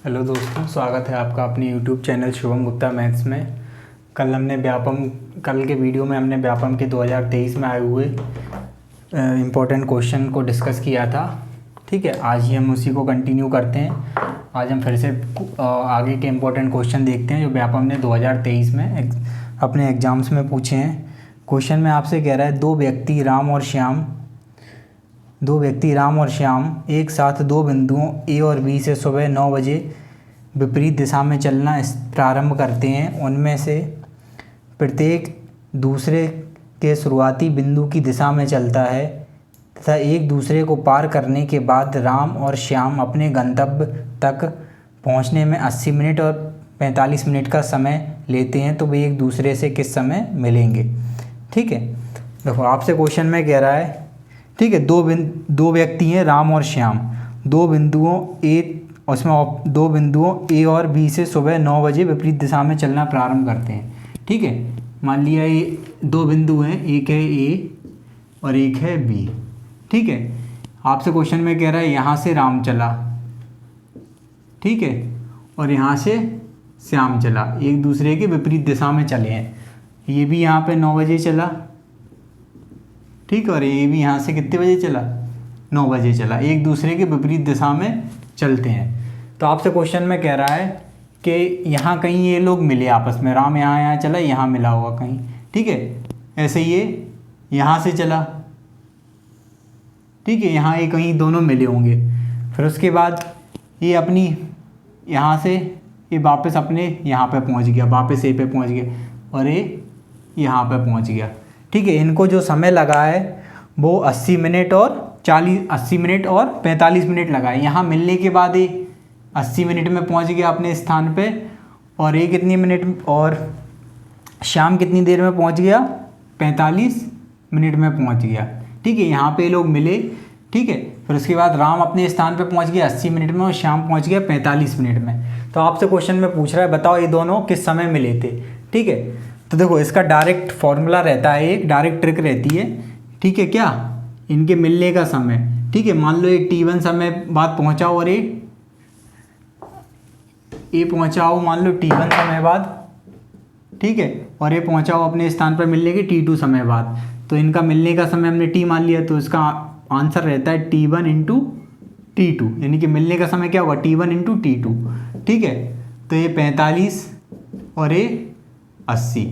Hello दोस्तों, स्वागत है आपका अपने YouTube channel Shubham Gupta maths में। कल के वीडियो में हमने व्यापम के 2023 में आए हुए इम्पोर्टेंट क्वेश्चन को डिस्कस किया था। ठीक है, आज ही हम उसी को कंटिन्यू करते हैं। आज हम फिर से आगे के इम्पोर्टेंट क्वेश्चन देखते हैं जो व्यापम ने 2023 में अपने एग्ज़ाम्स में पूछे हैं। क्वेश्चन में आपसे कह रहा है दो व्यक्ति राम और श्याम एक साथ दो बिंदुओं ए और बी से सुबह 9 बजे विपरीत दिशा में चलना प्रारंभ करते हैं। उनमें से प्रत्येक दूसरे के शुरुआती बिंदु की दिशा में चलता है तथा एक दूसरे को पार करने के बाद राम और श्याम अपने गंतव्य तक पहुंचने में 80 मिनट और 45 मिनट का समय लेते हैं, तो वे एक दूसरे से किस समय मिलेंगे। ठीक है, देखो आपसे क्वेश्चन में कह रहा है, ठीक है, दो व्यक्ति हैं राम और श्याम, दो बिंदुओं ए और बी से सुबह 9 बजे विपरीत दिशा में चलना प्रारंभ करते हैं। ठीक है, मान लिया ये दो बिंदु हैं, एक है ए और एक है बी। ठीक है, आपसे क्वेश्चन में कह रहा है यहाँ से राम चला, ठीक है, और यहाँ से श्याम चला, एक दूसरे के विपरीत दिशा में चले हैं। ये भी यहाँ पे 9 बजे चला, ठीक है, और ये भी यहाँ से कितने बजे चला, 9 बजे चला, एक दूसरे के विपरीत दिशा में चलते हैं। तो आपसे क्वेश्चन में कह रहा है कि यहाँ कहीं ये लोग मिले आपस में, राम यहाँ चला, यहाँ मिला होगा कहीं। ठीक है, ऐसे ये यहाँ से चला, ठीक है, यहाँ ये कहीं दोनों मिले होंगे। फिर उसके बाद ये अपनी यहाँ से ये वापस अपने यहाँ पे पहुँच गया, वापस ए पे पहुँच गया और ये यहाँ पे पहुँच गया। ठीक है, इनको जो समय लगा है वो 80 मिनट और 45 मिनट लगा है। यहाँ मिलने के बाद ये 80 मिनट में पहुँच गया अपने स्थान पे, और ये कितनी मिनट, और शाम कितनी देर में पहुँच गया, 45 मिनट में पहुँच गया। ठीक है, यहाँ पे लोग मिले। ठीक है, फिर उसके बाद राम अपने स्थान पे पहुँच गया 80 मिनट में और शाम पहुँच गया 45 मिनट में। तो आपसे क्वेश्चन में पूछ रहा है बताओ ये दोनों किस समय मिले थे। ठीक है, तो देखो इसका डायरेक्ट फॉर्मूला रहता है, एक डायरेक्ट ट्रिक रहती है। ठीक है, क्या इनके मिलने का समय। ठीक है, मान लो ये T1 समय बाद पहुंचाओ और ये पहुंचाओ मान लो T1 समय बाद, ठीक है, और ये पहुंचाओ अपने स्थान पर मिलने के T2 समय बाद। तो इनका मिलने का समय हमने T मान लिया, तो इसका आंसर रहता है T1 इंटू T2, यानी कि मिलने का समय क्या होगा, T1 इंटू T2। ठीक है, तो ये 45 और ये 80,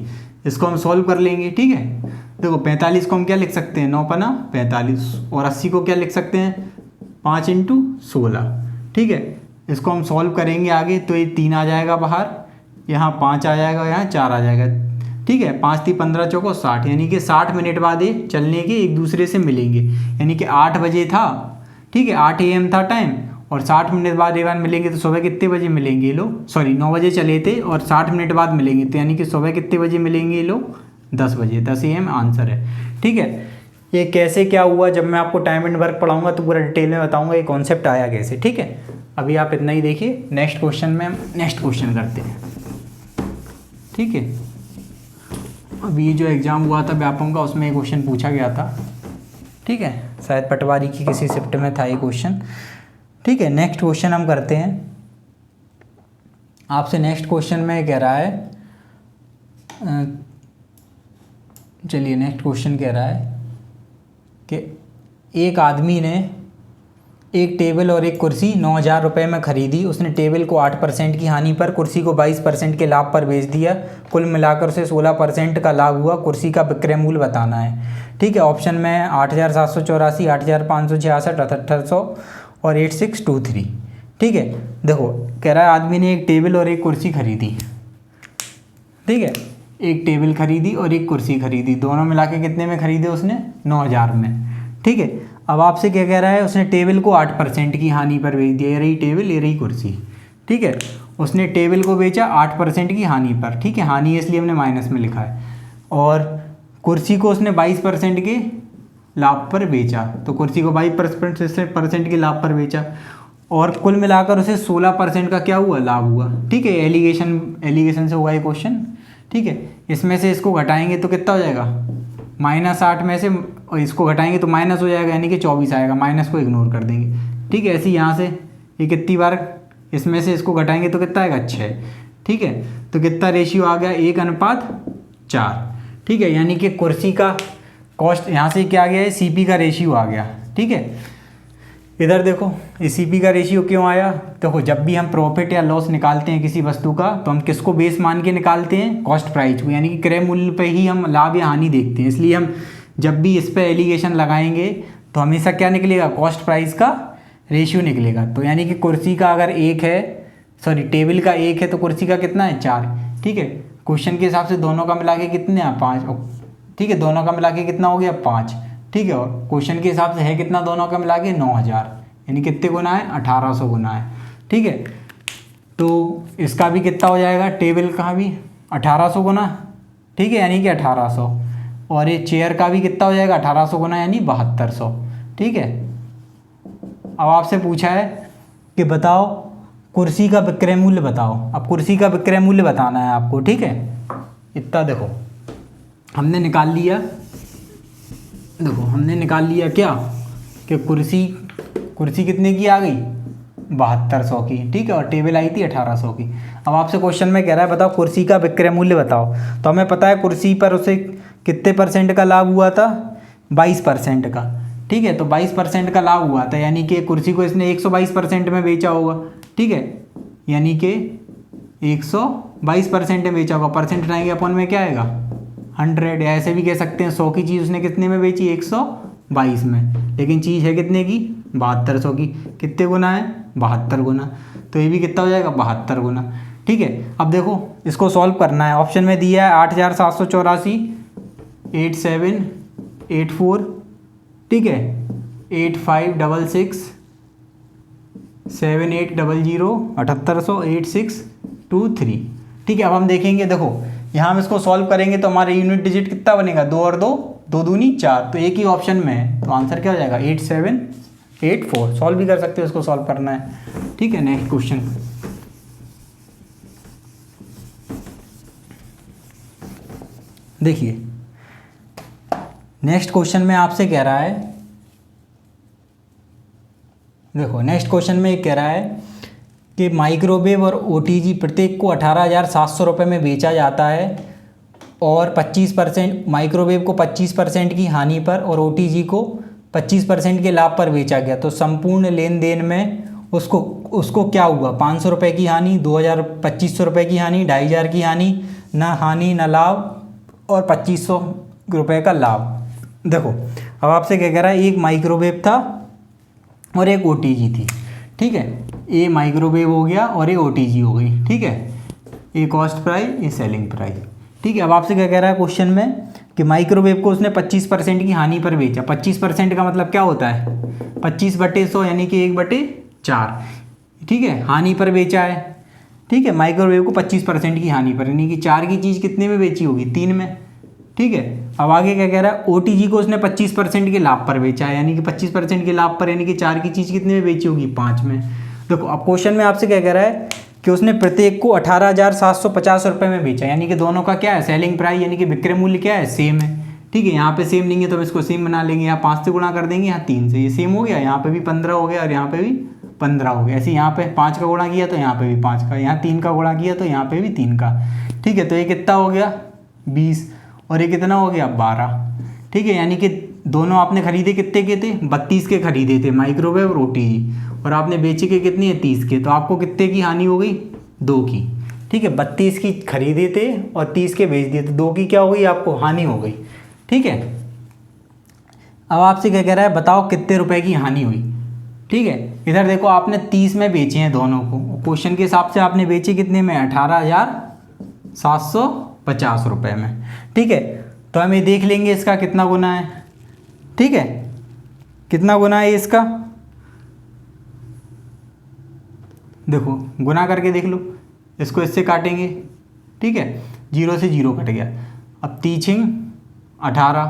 इसको हम सॉल्व कर लेंगे। ठीक है, देखो 45 को हम क्या लिख सकते हैं, 9 पना 45, और 80 को क्या लिख सकते हैं, 5 इंटू 16। ठीक है, इसको हम सॉल्व करेंगे आगे, तो ये 3 आ जाएगा बाहर, यहाँ 5 आ जाएगा, यहाँ 4 आ जाएगा। ठीक है, 5 × 3 = 15 × 4 = 60, यानी कि 60 मिनट बाद ये चलने के एक दूसरे से मिलेंगे। यानी कि 8 बजे था, ठीक है, 8 AM था टाइम, और 60 मिनट बाद एक बार मिलेंगे, तो सुबह कितने बजे मिलेंगे ये लोग, सॉरी 9 बजे चले थे और 60 मिनट बाद मिलेंगे, तो यानी कि सुबह कितने बजे मिलेंगे ये लोग, 10 बजे, 10 AM आंसर है। ठीक है, ये कैसे क्या हुआ जब मैं आपको टाइम एंड वर्क पढ़ाऊंगा तो पूरा डिटेल में बताऊंगा ये कॉन्सेप्ट आया कैसे। ठीक है, अभी आप इतना ही देखिए, नेक्स्ट क्वेश्चन में हम नेक्स्ट क्वेश्चन करते हैं। ठीक है, अभी जो एग्ज़ाम हुआ था व्यापम का उसमें ये क्वेश्चन पूछा गया था। ठीक है, शायद पटवारी की किसी शिफ्ट में था ये क्वेश्चन। ठीक है, नेक्स्ट क्वेश्चन हम करते हैं। आपसे नेक्स्ट क्वेश्चन में कह रहा है, चलिए नेक्स्ट क्वेश्चन कह रहा है कि एक आदमी ने एक टेबल और एक कुर्सी 9,000 रुपये में ख़रीदी। उसने टेबल को 8% की हानि पर, कुर्सी को 22% के लाभ पर बेच दिया। कुल मिलाकर उसे 16% का लाभ हुआ। कुर्सी का विक्रय मूल्य बताना है। ठीक है, ऑप्शन में 8,784, 8,566, 7800 और 8623। ठीक है, देखो कह रहा है आदमी ने एक टेबल और एक कुर्सी खरीदी। ठीक है, एक टेबल खरीदी और एक कुर्सी खरीदी, दोनों मिला के कितने में खरीदे उसने, 9,000 में। ठीक है, अब आपसे क्या कह रहा है, उसने टेबल को 8% की हानि पर बेच दिया। ये रही टेबल, ये रही कुर्सी। ठीक है, उसने टेबल को बेचा 8% की हानि पर। ठीक है, हानि इसलिए हमने माइनस में लिखा है, और कुर्सी को उसने 22% के लाभ पर बेचा, तो कुर्सी को 22% के लाभ पर बेचा, और कुल मिलाकर उसे 16% का क्या हुआ, लाभ हुआ। ठीक है, एलिगेशन से हुआ ये क्वेश्चन। ठीक है, इसमें से इसको घटाएंगे तो कितना हो जाएगा, -8 में से इसको घटाएंगे तो माइनस हो जाएगा, यानी कि 24 आएगा, माइनस को इग्नोर कर देंगे। ठीक है, ऐसे यहाँ से ये कितनी बार इसमें से इसको घटाएंगे तो कितना आएगा 6। ठीक है, तो कितना रेशियो आ गया 1:4। ठीक है, यानी कि कुर्सी का कॉस्ट यहाँ से क्या आ गया है, सीपी का रेशियो आ गया। ठीक है, इधर देखो इस सीपी का रेशियो क्यों आया, देखो जब भी हम प्रॉफिट या लॉस निकालते हैं किसी वस्तु का तो हम किसको बेस मान के निकालते हैं, कॉस्ट प्राइस को, यानी कि क्रय मूल्य पे ही हम लाभ या हानि देखते हैं। इसलिए हम जब भी इस पे एलिगेशन लगाएंगे तो हमेशा क्या निकलेगा, कॉस्ट प्राइस का रेशियो निकलेगा। तो यानी कि कुर्सी का अगर 1 है, सॉरी टेबल का 1 है तो कुर्सी का कितना है 4। ठीक है, क्वेश्चन के हिसाब से दोनों का मिला के कितने हैं 5। ठीक है, दोनों का मिला के कितना हो गया 5। ठीक है, और क्वेश्चन के हिसाब से है कितना दोनों का मिला के 9000, यानी कितने गुना है 1800 गुना है। ठीक है, तो इसका भी कितना हो जाएगा, टेबल का भी 1800 गुना। ठीक है, यानी कि 1800, और ये चेयर का भी कितना हो जाएगा 1800 गुना यानी 7200। ठीक है, अब आपसे पूछा है कि बताओ कुर्सी का विक्रय मूल्य बताओ। अब कुर्सी का विक्रय मूल्य बताना है आपको। ठीक है, इतना देखो हमने निकाल लिया, देखो हमने निकाल लिया क्या कि कुर्सी कितने की आ गई 7200 की। ठीक है, और टेबल आई थी 1800 की। अब आपसे क्वेश्चन में कह रहा है बताओ कुर्सी का विक्रय मूल्य बताओ, तो हमें पता है कुर्सी पर उसे कितने % का लाभ हुआ था, 22% का। ठीक है, तो 22% का लाभ हुआ था, यानी कि कुर्सी को इसने 122% में बेचा होगा। ठीक है, यानी कि 122% में बेचा होगा, परसेंट हटाएंगे अपन में क्या आएगा 100, या ऐसे भी कह सकते हैं 100 की चीज़ उसने कितने में बेची 122 में, लेकिन चीज़ है कितने की 7200 की। कितने गुना है 72 गुना, तो ये भी कितना हो जाएगा 72 गुना। ठीक है, अब देखो इसको सॉल्व करना है। ऑप्शन में दिया है 8784, 8784, ठीक है 8566, 7800, 7800, 8623। ठीक है, अब हम देखेंगे, देखो यहाँ हम इसको सॉल्व करेंगे तो हमारे यूनिट डिजिट कितना बनेगा 2 और 2, 2 दूनी 4, तो एक ही ऑप्शन में है, तो आंसर क्या हो जाएगा 8784। सॉल्व भी कर सकते हो, इसको सॉल्व करना है। ठीक है, नेक्स्ट क्वेश्चन देखिए। नेक्स्ट क्वेश्चन में आपसे कह रहा है, देखो नेक्स्ट क्वेश्चन में ये कह रहा है कि माइक्रोवेव और ओटीजी प्रत्येक को 18,700 रुपये में बेचा जाता है और 25% माइक्रोवेव को 25% की हानि पर और ओटीजी को 25% के लाभ पर बेचा गया। तो संपूर्ण लेन देन में उसको क्या हुआ, 500 रुपये की हानि, 2500 रुपये की हानि, 2500 की हानि न लाभ और 2500 रुपये का लाभ। देखो अब आपसे क्या कह रहा है, एक माइक्रोवेव था और एक ओटीजी थी। ठीक है, ये माइक्रोवेव हो गया और ये ओटीजी हो गई। ठीक है, ये कॉस्ट प्राइस, ये सेलिंग प्राइस। ठीक है, अब आपसे क्या कह रहा है क्वेश्चन में कि माइक्रोवेव को उसने 25% की हानि पर बेचा। 25% का मतलब क्या होता है 25/100 यानी कि 1/4। ठीक है, हानि पर बेचा है। ठीक है, माइक्रोवेव को 25% की हानि पर, यानी कि 4 की चीज़ कितने में बेची होगी 3 में। ठीक है, अब आगे क्या कह रहा है, ओटीजी को उसने 25% के लाभ पर बेचा है, यानी कि 25% के लाभ पर, यानी कि 4 की चीज़ कितने में बेची होगी 5 में। देखो अब क्वेश्चन में आपसे क्या कह रहा है कि उसने प्रत्येक को 18,750 रुपये में बेचा, यानी कि दोनों का क्या है सेलिंग प्राइस, यानी कि विक्रय मूल्य क्या है सेम है। ठीक है, यहाँ पे सेम नहीं है तो हम इसको सेम बना लेंगे, यहाँ 5 से गुणा कर देंगे, यहाँ 3 से, ये सेम हो गया, यहाँ पे भी 15 हो गया और यहाँ पे भी 15 हो गया। ऐसे यहाँ पे 5 का गुणा किया तो यहाँ पे भी 5 का, यहाँ 3 का गुणा किया तो यहाँ पे भी 3 का। ठीक है, तो ये कितना हो गया 20 और ये कितना हो गया 12। ठीक है, यानी कि दोनों आपने खरीदे कितने के थे 32 के खरीदे थे माइक्रोवेव और ओटीजी, और आपने बेचे के कितनी है 30 के, तो आपको कितने की हानि हो गई 2 की। ठीक है, 32 की खरीदे थे और 30 के बेच दिए, तो 2 की क्या हो गई आपको हानि हो गई। ठीक है, अब आपसे क्या कह रहा है बताओ कितने रुपए की हानि हुई। ठीक है, इधर देखो आपने 30 में बेचे हैं दोनों को, क्वेश्चन के हिसाब से आपने बेचे कितने में 18,750 रुपये में। ठीक है, तो हम ये देख लेंगे इसका कितना गुना है। ठीक है, कितना गुना है इसका, देखो गुना करके देख लो, इसको इससे काटेंगे। ठीक है, 0 से 0 कट गया, अब 3 18।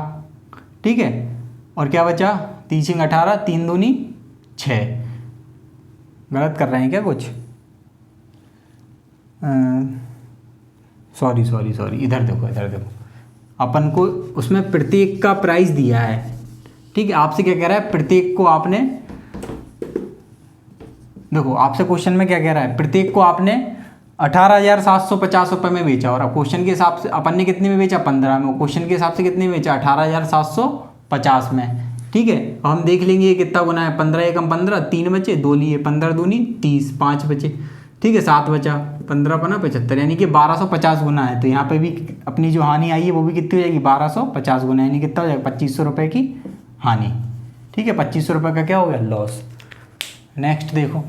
ठीक है, और क्या बचा 3 18, 3 दूनी 6। गलत कर रहे हैं क्या कुछ, सॉरी, इधर देखो अपन को उसमें प्रत्येक का प्राइस दिया है। ठीक है, आपसे क्या कह रहा है प्रत्येक को आपने देखो आपसे क्वेश्चन में क्या कह रहा है, प्रत्येक को आपने 18,750 रुपये में बेचा, और अब क्वेश्चन के हिसाब से अपन ने कितने में बेचा, 15 में, क्वेश्चन के हिसाब से कितने में बेचा, 18,750 में। ठीक है, अब हम देख लेंगे ये कितना गुना है, 15 एकम 15, 3 बचे, 2 लिए, 15 दूनी 30, 5 बचे। ठीक है, 7 बचा, 15 पना 75, यानी कि 1250 गुना है। तो यहाँ पे भी अपनी जो हानि आई है वो भी कितनी हो जाएगी, 1250 गुना, यानी कितना हो जाएगा, 2500 रुपये की हानि। ठीक है, 2500 रुपये का क्या हो गया, लॉस। नेक्स्ट देखो,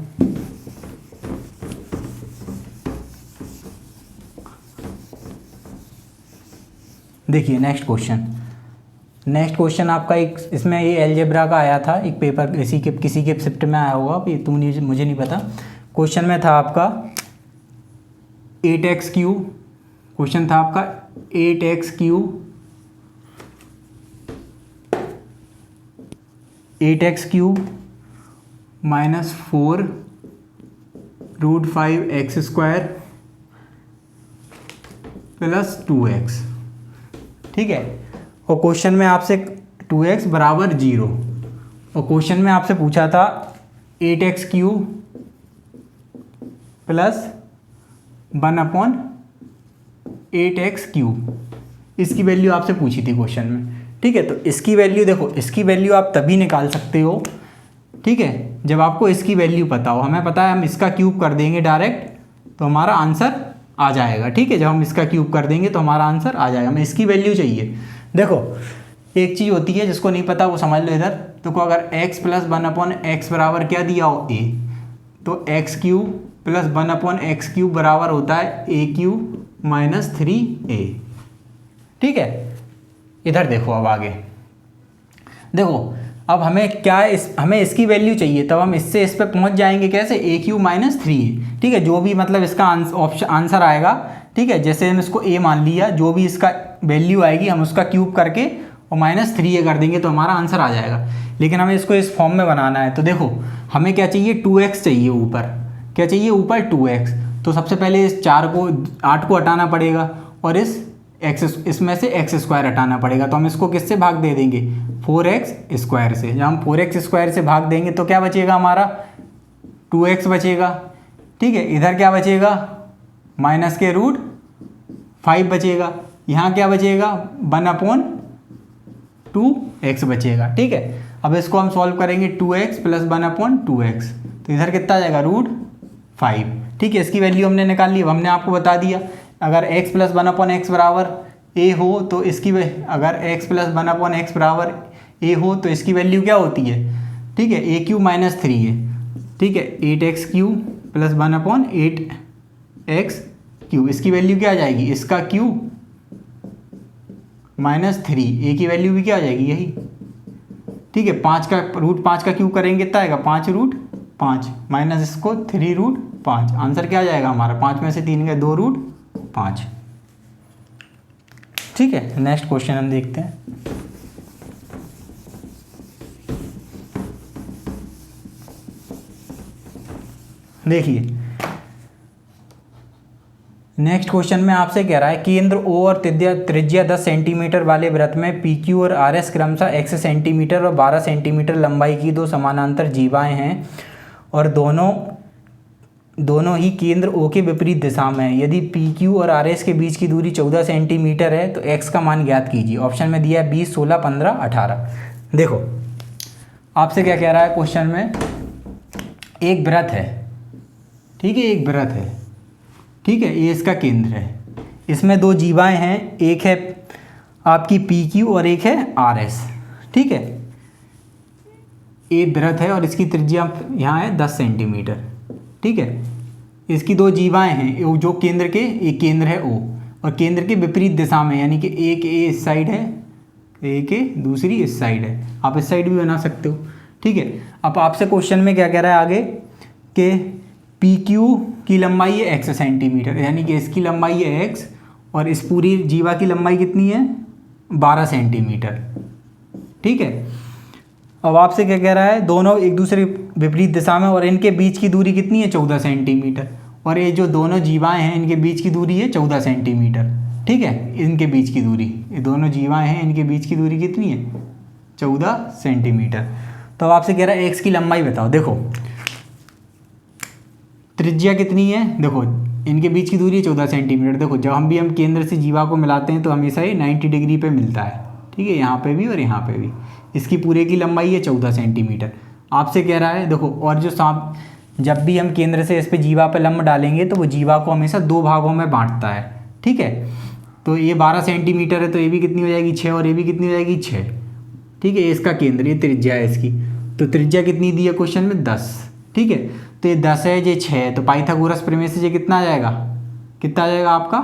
देखिए नेक्स्ट क्वेश्चन आपका एक, इसमें ये अलजेब्रा का आया था एक पेपर, किसी के शिफ्ट में आया होगा, ये मुझे नहीं पता। क्वेश्चन में था आपका 8x क्यूब, क्वेश्चन था आपका 8x cube, 8x cube minus 4 root 5x square plus 2x। ठीक है, और क्वेश्चन में आपसे 2x बराबर 0, और क्वेश्चन में आपसे पूछा था 8x cube plus 1/8x cube, इसकी वैल्यू आपसे पूछी थी क्वेश्चन में। ठीक है, तो इसकी वैल्यू देखो, इसकी वैल्यू आप तभी निकाल सकते हो, ठीक है, जब आपको इसकी वैल्यू पता हो। हमें पता है हम इसका क्यूब कर देंगे डायरेक्ट तो हमारा आंसर आ जाएगा। ठीक है, जब हम इसका क्यूब कर देंगे तो हमारा आंसर आ जाएगा, हमें इसकी वैल्यू चाहिए। देखो एक चीज़ होती है जिसको नहीं पता वो समझ लो इधर। तो अगर x प्लस 1/x बराबर क्या दिया हो, a, तो x cube plus 1/x cube बराबर होता है a क्यूब माइनस 3a। ठीक है, इधर देखो, अब आगे देखो, अब हमें क्या हमें इसकी वैल्यू चाहिए, तब हम इससे इस पे पहुंच जाएंगे कैसे, a क्यूब माइनस 3a। ठीक है, जो भी मतलब इसका आंसर आएगा, ठीक है, जैसे हम इसको a मान लिया, जो भी इसका वैल्यू आएगी हम उसका क्यूब करके और माइनस 3a कर देंगे तो हमारा आंसर आ जाएगा। लेकिन हमें इसको इस फॉर्म में बनाना है, तो देखो हमें क्या चाहिए, 2x चाहिए ऊपर, क्या चाहिए ऊपर 2x। तो सबसे पहले इस 8 को हटाना पड़ेगा, और इसमें से x स्क्वायर हटाना पड़ेगा। तो हम इसको किससे भाग दे देंगे, 4x स्क्वायर से। जब हम 4x स्क्वायर से भाग देंगे तो क्या बचेगा हमारा, 2x बचेगा। ठीक है, इधर क्या बचेगा, माइनस के रूट 5 बचेगा, यहाँ क्या बचेगा, 1/2x बचेगा। ठीक है, अब इसको हम सॉल्व करेंगे, 2x प्लस 1/2x, तो इधर कितना आ जाएगा, रूट 5। ठीक है, इसकी वैल्यू हमने निकाल ली। अब हमने आपको बता दिया अगर x प्लस 1/x बराबर a हो तो इसकी, अगर x प्लस 1/x बराबर a हो तो इसकी वैल्यू क्या होती है। ठीक है, a क्यूब माइनस 3 है। ठीक है, 8x cube plus 1/8x cube, इसकी वैल्यू क्या आ जाएगी, इसका क्यूब माइनस 3, a की वैल्यू भी क्या आ जाएगी, यही। ठीक है, 5 का रूट 5 का क्यूब करेंगे कितना आएगा, 5 रूट 5 माइनस इसको 3 रूट 5, आंसर क्या आ जाएगा हमारा, 5 में से 3 गए 2 रूट 5। ठीक है, नेक्स्ट क्वेश्चन हम देखते हैं। देखिए नेक्स्ट क्वेश्चन में आपसे कह रहा है, केंद्र O और त्रिज्या 10 सेंटीमीटर वाले वृत्त में PQ और RS क्रमशः x सेंटीमीटर और 12 सेंटीमीटर लंबाई की दो समानांतर जीवाएं हैं, और दोनों ही केंद्र O के विपरीत दिशा में है। यदि PQ और RS के बीच की दूरी 14 सेंटीमीटर है तो x का मान ज्ञात कीजिए। ऑप्शन में दिया है 20, 16, 15, 18। देखो आपसे क्या कह रहा है क्वेश्चन में, एक वृत्त है, ठीक है, एक वृत्त है, ठीक है, ये इसका केंद्र है, इसमें दो जीवाएं हैं, एक है आपकी PQ और एक है RS। ठीक है, एक वृत्त है और इसकी त्रिज्या यहाँ है 10 सेंटीमीटर। ठीक है, इसकी दो जीवाएं हैं, जो केंद्र के, एक केंद्र है O और केंद्र के विपरीत दिशा में, यानी कि एक A इस साइड है, एक A दूसरी इस साइड है, आप इस साइड भी बना सकते हो। ठीक है, अब आपसे क्वेश्चन में क्या कह रहा है आगे कि PQ की लंबाई है x सेंटीमीटर, यानी कि इसकी लंबाई है x और इस पूरी जीवा की लंबाई कितनी है, 12 सेंटीमीटर। ठीक है, अब आपसे क्या कह रहा है, दोनों एक दूसरे विपरीत दिशा में और इनके बीच की दूरी कितनी है, 14 सेंटीमीटर, और ये जो दोनों जीवाएं हैं इनके बीच की दूरी है 14 सेंटीमीटर। ठीक है, इनके बीच की दूरी, ये दोनों जीवाएं हैं इनके बीच की दूरी कितनी है, 14 सेंटीमीटर। तो अब आपसे कह रहा है x की लंबाई बताओ। देखो त्रिज्या कितनी है, देखो इनके बीच की दूरी है 14 सेंटीमीटर। देखो जब हम केंद्र से जीवा को मिलाते हैं तो हमेशा ये 90 डिग्री पे मिलता है, ठीक है, यहाँ पे भी और यहाँ पे भी। इसकी पूरे की लंबाई है 14 सेंटीमीटर। आपसे कह रहा है देखो, और जो सांप जब भी हम केंद्र से इस पे जीवा पे लंब डालेंगे तो वो जीवा को हमेशा 2 भागों में बांटता है, ठीक है। तो ये 12 सेंटीमीटर है तो ये भी कितनी हो जाएगी 6, और ये भी कितनी हो जाएगी 6, ठीक है। इसका केंद्र, ये त्रिज्या है इसकी, तो त्रिज्या कितनी दी है क्वेश्चन में 10, ठीक है। तो ये 10 है, ये 6 है, तो पाइथागोरस प्रमेय से ये कितना आ जाएगा, कितना आ जाएगा आपका,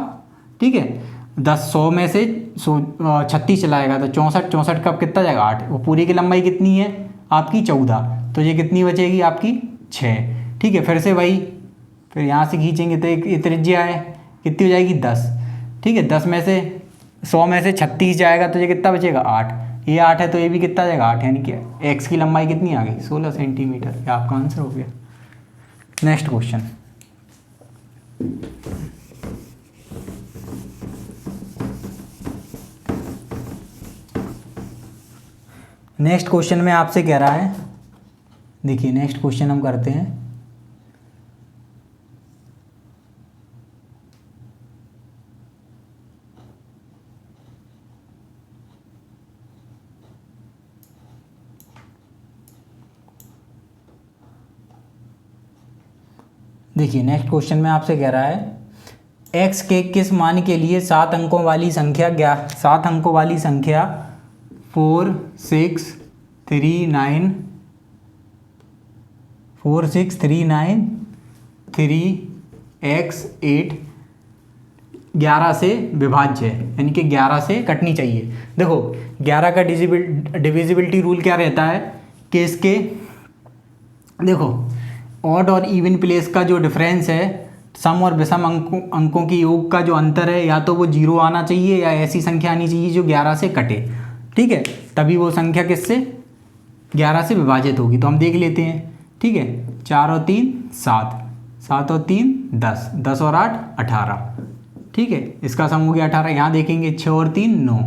ठीक है। 10 100 में से 36 चलाएगा तो 64, 64 का कितना जाएगा 8। वो पूरी की लंबाई कितनी है आपकी 14, तो ये कितनी बचेगी आपकी 6, ठीक है। फिर से वही, फिर यहाँ से खींचेंगे तो एक त्रिज्या है, कितनी हो जाएगी 10, ठीक है। 10 में से 100 में से 36 जाएगा तो ये कितना बचेगा 8, ये 8 है तो ये भी कितना जाएगा 8, यानी कि एक्स की लंबाई कितनी आ गई 16 सेंटीमीटर। ये आपका आंसर हो गया। नेक्स्ट क्वेश्चन, नेक्स्ट क्वेश्चन में आपसे कह रहा है, देखिए नेक्स्ट क्वेश्चन हम करते हैं। देखिए नेक्स्ट क्वेश्चन में आपसे कह रहा है x के किस मान के लिए 7 अंकों वाली संख्या 7 अंकों वाली संख्या 4 6 3 9 4 6 3 9 3 x 8 11 से विभाज्य है, यानी कि 11 से कटनी चाहिए। देखो 11 का डिविजिबिलिटी रूल क्या रहता है कि इसके, देखो ऑड और इवन प्लेस का जो डिफरेंस है, सम और विषम अंकों की योग का जो अंतर है, या तो वो 0 आना चाहिए या ऐसी संख्या आनी चाहिए जो 11 से कटे, ठीक है, तभी वो संख्या किससे 11 से विभाजित होगी। तो हम देख लेते हैं, ठीक है। 4 और 3 7, 7 और 3 10, 10 और 8 18, ठीक है, इसका सम हो गया 18। यहाँ देखेंगे 6 और 3 9,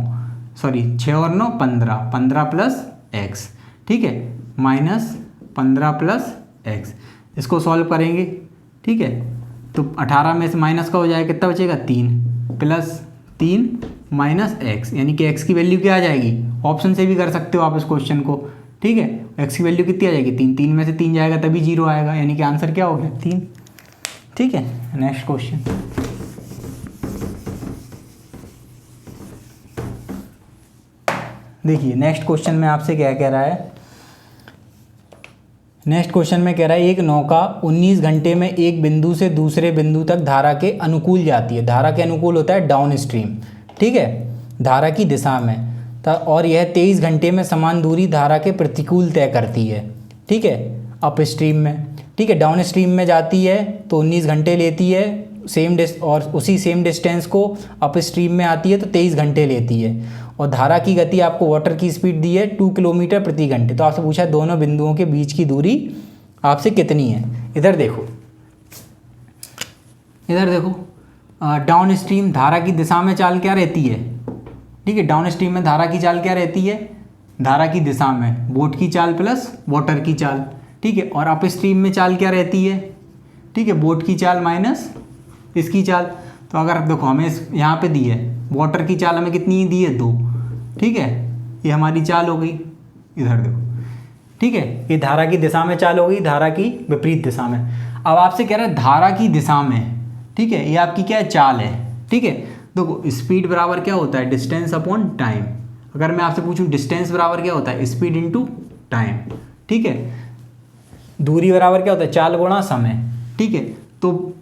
सॉरी 6 और 9 15, 15 प्लस एक्स, ठीक है, माइनस 15 प्लस एक्स। इसको सॉल्व करेंगे, ठीक है, तो 18 में से माइनस का हो जाएगा, कितना बचेगा 3 प्लस 3 माइनस एक्स, यानी कि एक्स की वैल्यू क्या आ जाएगी, ऑप्शन से भी कर सकते हो आप इस क्वेश्चन को, ठीक है। एक्स की वैल्यू कितनी आ जाएगी 3, 3 में से 3 जाएगा तभी 0 आएगा, यानी कि आंसर क्या हो गया 3, ठीक है। नेक्स्ट क्वेश्चन, देखिए नेक्स्ट क्वेश्चन में आपसे क्या कह रहा है। नेक्स्ट क्वेश्चन में कह रहा है एक नौका 19 घंटे में एक बिंदु से दूसरे बिंदु तक धारा के अनुकूल जाती है। धारा के अनुकूल होता है डाउन स्ट्रीम, ठीक है, धारा की दिशा में, और यह 23 घंटे में समान दूरी धारा के प्रतिकूल तय करती है, ठीक है, अप स्ट्रीम में, ठीक है। डाउन स्ट्रीम में जाती है तो 19 घंटे लेती है, और उसी सेम डिस्टेंस को अप स्ट्रीम में आती है तो 23 घंटे लेती है। और धारा की गति आपको वाटर की स्पीड दी है 2 किलोमीटर प्रति घंटे। तो आपसे पूछा है दोनों बिंदुओं के बीच की दूरी आपसे कितनी है। इधर देखो, इधर देखो, डाउन स्ट्रीम धारा की दिशा में चाल क्या रहती है, ठीक है। डाउन स्ट्रीम में धारा की चाल क्या रहती है, धारा की दिशा में बोट की चाल प्लस वाटर की चाल, ठीक है। और अप स्ट्रीम में चाल क्या रहती है, ठीक है, बोट की चाल माइनस इसकी चाल। तो अगर देखो हमें यहाँ पे दी है वाटर की चाल, हमें कितनी दी है 2, ठीक है, ये हमारी चाल हो गई। इधर देखो, ठीक है, ये धारा की दिशा में चाल हो गई, धारा की विपरीत दिशा में। अब आपसे कह रहा है धारा की दिशा में, ठीक है, ये आपकी क्या है चाल है, ठीक है। देखो स्पीड बराबर क्या होता है डिस्टेंस अपॉन टाइम। अगर मैं आपसे पूछूं डिस्टेंस बराबर क्या होता है स्पीड इनटू टाइम, ठीक है। दूरी बराबर क्या होता है चाल गुणा समय, ठीक है। तो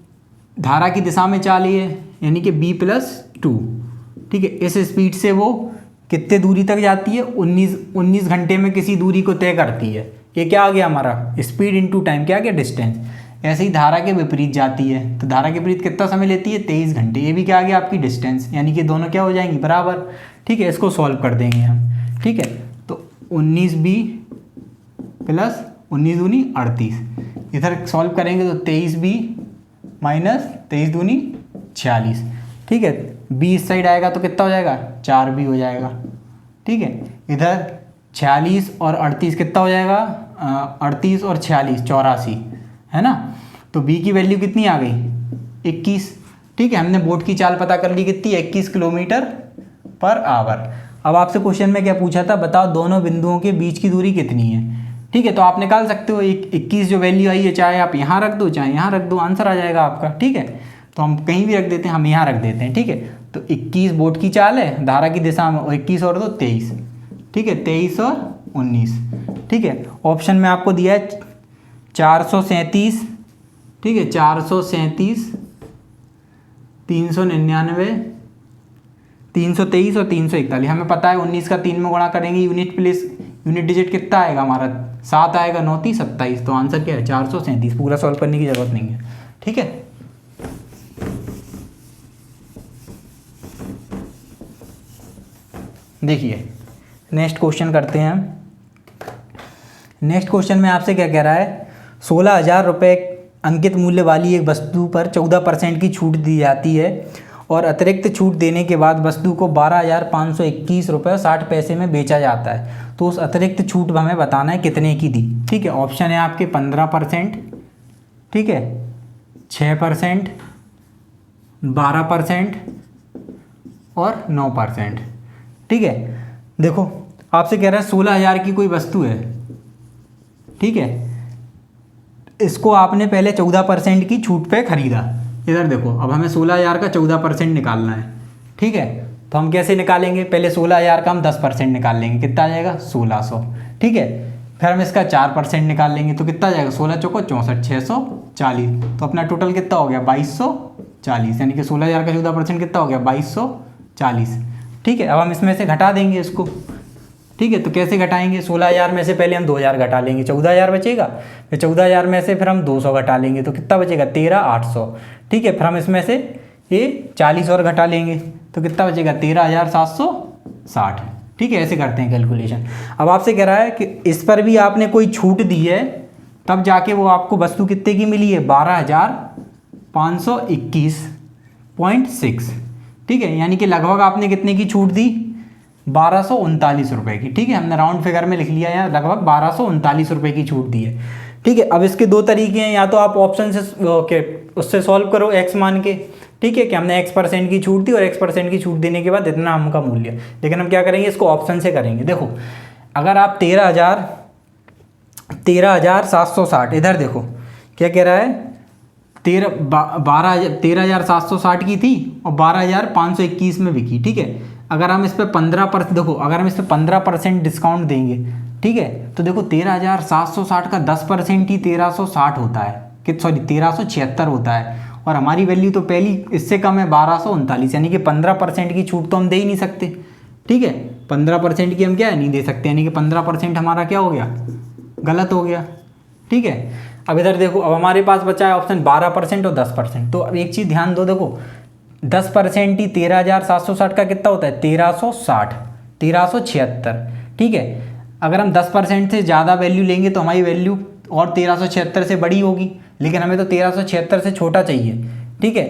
धारा की दिशा में चाल ये है, यानी कि b+2, ठीक है। इस स्पीड से वो कितने दूरी तक जाती है 19 घंटे में किसी दूरी को तय करती है। ये क्या आ गया हमारा स्पीड इनटू टाइम, क्या आ गया डिस्टेंस। ऐसे ही धारा के विपरीत जाती है, तो धारा के विपरीत कितना समय लेती है 23 घंटे। ये भी क्या आ गया आपकी डिस्टेंस, यानी कि दोनों क्या हो जाएंगी बराबर, ठीक है। इसको सॉल्व कर देंगे हम, ठीक है। तो 19b प्लस 19 दूनी 38, इधर सॉल्व करेंगे तो 23b माइनस 23 दूनी 46, ठीक है। b इस साइड आएगा तो कितना हो जाएगा 4b हो जाएगा, ठीक है। इधर 46 और 38 कितना हो जाएगा 38 और 46 84, है ना। तो बी की वैल्यू कितनी आ गई 21। ठीक है, हमने बोट की चाल पता कर ली कितनी 21 किलोमीटर पर आवर। अब आपसे क्वेश्चन में क्या पूछा था, बताओ दोनों बिंदुओं के बीच की दूरी कितनी है। ठीक है, तो आप निकाल सकते हो 21 जो वैल्यू आई है, चाहे आप यहाँ रख दो चाहे यहाँ रख दो, आंसर आ जाएगा आपका। ठीक है, तो हम कहीं भी रख देते हैं, हम यहाँ रख देते हैं। ठीक है, तो 21 बोट की चाल है धारा की दिशा में, और 21 और 2 23। ठीक है, 23 और 19। ठीक है, ऑप्शन में आपको दिया है 437। ठीक है, 437, 399, 323 और 341। हमें पता है 19 का 3 में गुणा करेंगे, यूनिट डिजिट कितना आएगा हमारा 7 आएगा, 9 3 27। तो आंसर क्या है 437। पूरा सॉल्व करने की जरूरत नहीं है। ठीक है, देखिए नेक्स्ट क्वेश्चन करते हैं हम। नेक्स्ट क्वेश्चन में आपसे क्या कह रहा है, 16,000 रुपये अंकित मूल्य वाली एक वस्तु पर 14% की छूट दी जाती है और अतिरिक्त छूट देने के बाद वस्तु को 12,521 रुपये और 60 पैसे में बेचा जाता है। तो उस अतिरिक्त छूट हमें बताना है कितने की दी। ठीक है, ऑप्शन है आपके 15%, ठीक है, 6%, 12% और 9%। ठीक है, देखो आपसे कह रहा है 16,000 की कोई वस्तु है। ठीक है, इसको आपने पहले 14% की छूट पे खरीदा। इधर देखो, अब हमें 16,000 का 14% निकालना है। ठीक है, तो हम कैसे निकालेंगे, पहले 16,000 का हम 10% निकाल लेंगे, कितना आ जाएगा 1600। ठीक है, फिर हम इसका 4% निकाल लेंगे तो कितना आ जाएगा 16 चौको 64, 640। तो अपना टोटल कितना हो गया 2240, यानी कि 16,000 का 14% कितना हो गया 2240। ठीक है, अब हम इसमें से घटा देंगे इसको। ठीक है, तो कैसे घटाएंगे, 16,000 में से पहले हम 2,000 घटा लेंगे, 14,000 बचेगा। फिर 14,000 में से फिर हम 200 घटा लेंगे तो कितना बचेगा 13,800। ठीक है, फिर हम इसमें से ये 40 और घटा लेंगे तो कितना बचेगा 13,760। ठीक है, ऐसे करते हैं कैलकुलेशन। अब आपसे कह रहा है कि इस पर भी आपने कोई छूट दी है, तब जाके वो आपको वस्तु कितने की मिली है 12,521.6। ठीक है, यानी कि लगभग आपने कितने की छूट दी 1239 रुपये की। ठीक है, हमने राउंड फिगर में लिख लिया है, लगभग 1239 रुपये की छूट दी है। ठीक है, अब इसके दो तरीके हैं, या तो आप ऑप्शन से उससे सॉल्व करो x मान के। ठीक है, कि हमने x% की छूट दी और x% की छूट देने के बाद इतना हमका मूल्य, लेकिन हम क्या करेंगे इसको ऑप्शन से करेंगे। देखो अगर आप 13,760, इधर देखो क्या कह रहा है 13,760 की थी और 12,521 में बिकी। ठीक है, अगर हम इस पर 15%, देखो अगर हम इस पर 15% डिस्काउंट देंगे, ठीक है, तो देखो 13,760 का 10% ही 1360 होता है, कि सॉरी 1376 होता है, और हमारी वैल्यू तो पहली इससे कम है 1239, यानी कि 15% की छूट तो हम दे ही नहीं सकते। ठीक है, 15% की हम क्या है नहीं दे सकते, यानी कि 15% हमारा क्या हो गया गलत हो गया। ठीक है, अब इधर देखो, अब हमारे पास बचा है ऑप्शन 12% और 10%। तो अब एक चीज़ ध्यान दो, देखो 10% ही 13,760 का कितना होता है 1360, 1376। ठीक है, अगर हम 10% से ज़्यादा वैल्यू लेंगे तो हमारी वैल्यू और 1376 से बड़ी होगी, लेकिन हमें तो 1376 से छोटा चाहिए। ठीक है,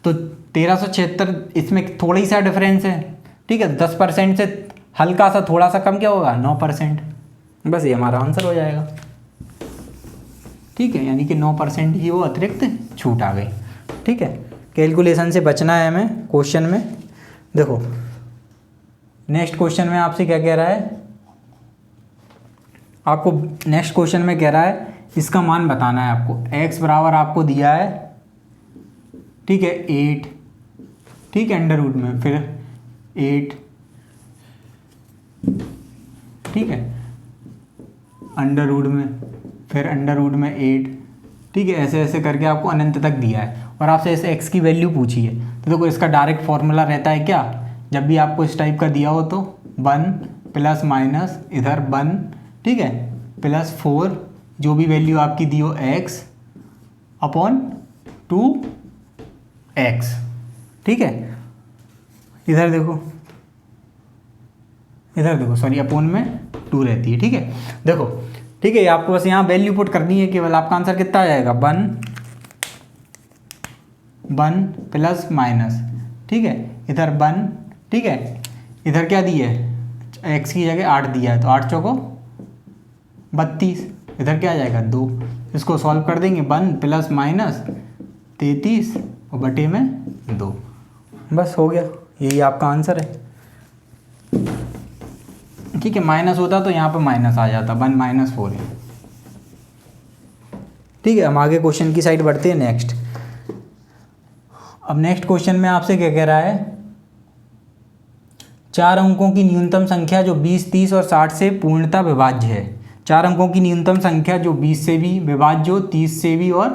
तो 1376 इसमें थोड़ा ही सा डिफरेंस है। ठीक है, 10% से हल्का सा थोड़ा सा कम क्या होगा 9%। बस ये हमारा आंसर हो जाएगा। ठीक है, यानी कि 9% ही वो अतिरिक्त छूट आ गई। ठीक है, कैलकुलेशन से बचना है हमें क्वेश्चन में। देखो नेक्स्ट क्वेश्चन में आपसे क्या कह रहा है, आपको नेक्स्ट क्वेश्चन में कह रहा है इसका मान बताना है आपको। x बराबर आपको दिया है, ठीक है 8, ठीक है, अंडर रूट में फिर 8, ठीक है, अंडर रूट में फिर अंडर रूट में 8। ठीक है, ऐसे ऐसे करके आपको अनंत तक दिया है और आपसे ऐसे x की वैल्यू पूछी है। तो देखो इसका डायरेक्ट फॉर्मूला रहता है क्या, जब भी आपको इस टाइप का दिया हो तो 1 प्लस माइनस इधर 1, ठीक है, प्लस 4 जो भी वैल्यू आपकी दी हो x अपॉन 2x। ठीक है, इधर देखो सॉरी अपोन में 2 रहती है। ठीक है, देखो ठीक है, आपको बस यहाँ वैल्यू पुट करनी है केवल, आपका आंसर कितना आ जाएगा 1 प्लस माइनस, ठीक है, इधर 1, ठीक है, इधर क्या दिया है x की जगह 8 दिया है, तो 8 चौको 32, इधर क्या आ जाएगा 2। इसको सॉल्व कर देंगे 1 प्लस माइनस 33 और बटे में 2, बस हो गया, यही आपका आंसर है। ठीक है, माइनस होता तो यहाँ पर माइनस आ जाता, 1 माइनस 4 है। ठीक है, हम आगे क्वेश्चन की साइड बढ़ते हैं। नेक्स्ट, अब नेक्स्ट क्वेश्चन में आपसे क्या कह रहा है, 4 अंकों की न्यूनतम संख्या जो 20, 30 और 60 से पूर्णतः विभाज्य है। 4 अंकों की न्यूनतम संख्या जो 20 से भी विभाज्य हो, 30 से भी और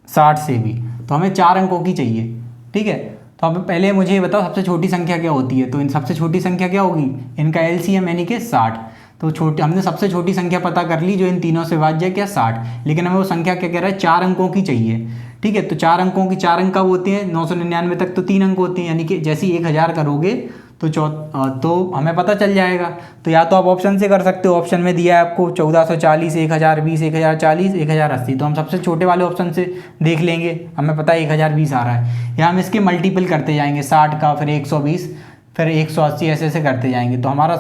60 से भी। तो हमें 4 अंकों की चाहिए। ठीक है, तो अब पहले मुझे ये बताओ सबसे छोटी संख्या क्या होती है। तो इन सबसे छोटी संख्या क्या होगी, इनका एलसीएम यानी कि 60। तो हमने सबसे छोटी संख्या पता कर ली जो इन तीनों से विभाज्य है, क्या 60। लेकिन हमें वो संख्या क्या कह रहा है, 4 अंकों की चाहिए। ठीक है, तो 4 अंकों की 4 अंक कब होते हैं, 999 तक तो 3 अंक होते हैं, यानी कि जैसे ही 1000 करोगे तो हमें पता चल जाएगा। तो या तो आप ऑप्शन से कर सकते हो, ऑप्शन में दिया है आपको 1440, 1020, 1040, 1080। तो हम सबसे छोटे वाले ऑप्शन से देख लेंगे, हमें पता है 1020 आ रहा है। या हम इसके मल्टीपल करते जाएंगे, 60 का, फिर 120, फिर 180, ऐसे ऐसे करते जाएंगे। तो हमारा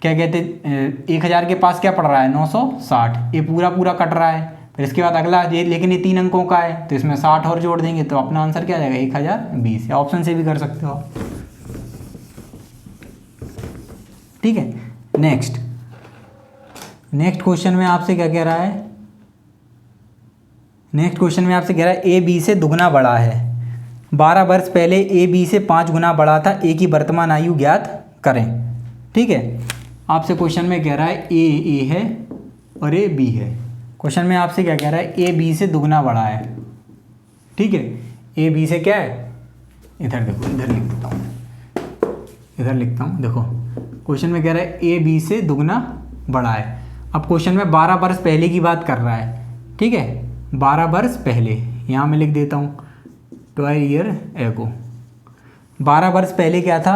क्या कहते हैं, 1000 के पास क्या पड़ रहा है, 960, ये पूरा पूरा कट रहा है। फिर इसके बाद अगला ये, लेकिन ये 3 अंकों का है तो इसमें 60 और जोड़ देंगे, तो अपना आंसर क्या आ जाएगा, 1020। या ऑप्शन से भी कर सकते हो आप। ठीक है, नेक्स्ट क्वेश्चन में आपसे क्या कह रहा है, नेक्स्ट क्वेश्चन में आपसे कह रहा है ए बी से दुगना बड़ा है। 12 वर्ष पहले ए बी से 5 गुना बड़ा था, ए की वर्तमान आयु ज्ञात करें। ठीक है, आपसे क्वेश्चन में कह रहा है ए है और ए बी है। क्वेश्चन में आपसे क्या कह रहा है, ए बी से दुगना बड़ा है। ठीक है, ए बी से क्या है, इधर देखो, इधर लिख देता हूँ, इधर लिखता हूँ। देखो क्वेश्चन में कह रहा है ए बी से दुगना बड़ा है। अब क्वेश्चन में 12 वर्ष पहले की बात कर रहा है। ठीक है, 12 वर्ष पहले, यहाँ मैं लिख देता हूँ 12 ईयर एगो। 12 वर्ष पहले क्या था,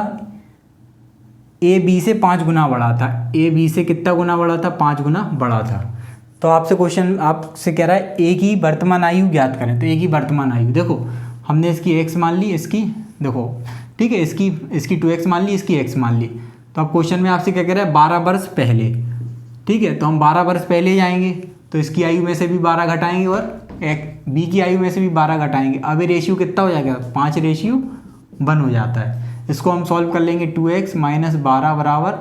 ए बी से 5 गुना बड़ा था। ए बी से कितना गुना बड़ा था, 5 गुना बड़ा था। तो आपसे क्वेश्चन आपसे कह रहा है ए की वर्तमान आयु ज्ञात करें। तो ए की वर्तमान आयु देखो, हमने इसकी x मान ली, इसकी देखो, ठीक है, इसकी 2x मान ली, इसकी x मान ली। तो अब क्वेश्चन में आपसे क्या कह रहा है, 12 वर्ष पहले। ठीक है, तो हम 12 वर्ष पहले जाएंगे तो इसकी आयु में से भी 12 घटाएंगे और बी की आयु में से भी 12 घटाएंगे। अब ये रेशियो कितना हो जाएगा, 5:1 हो जाता है। इसको हम सॉल्व कर लेंगे, 2x माइनस 12 बराबर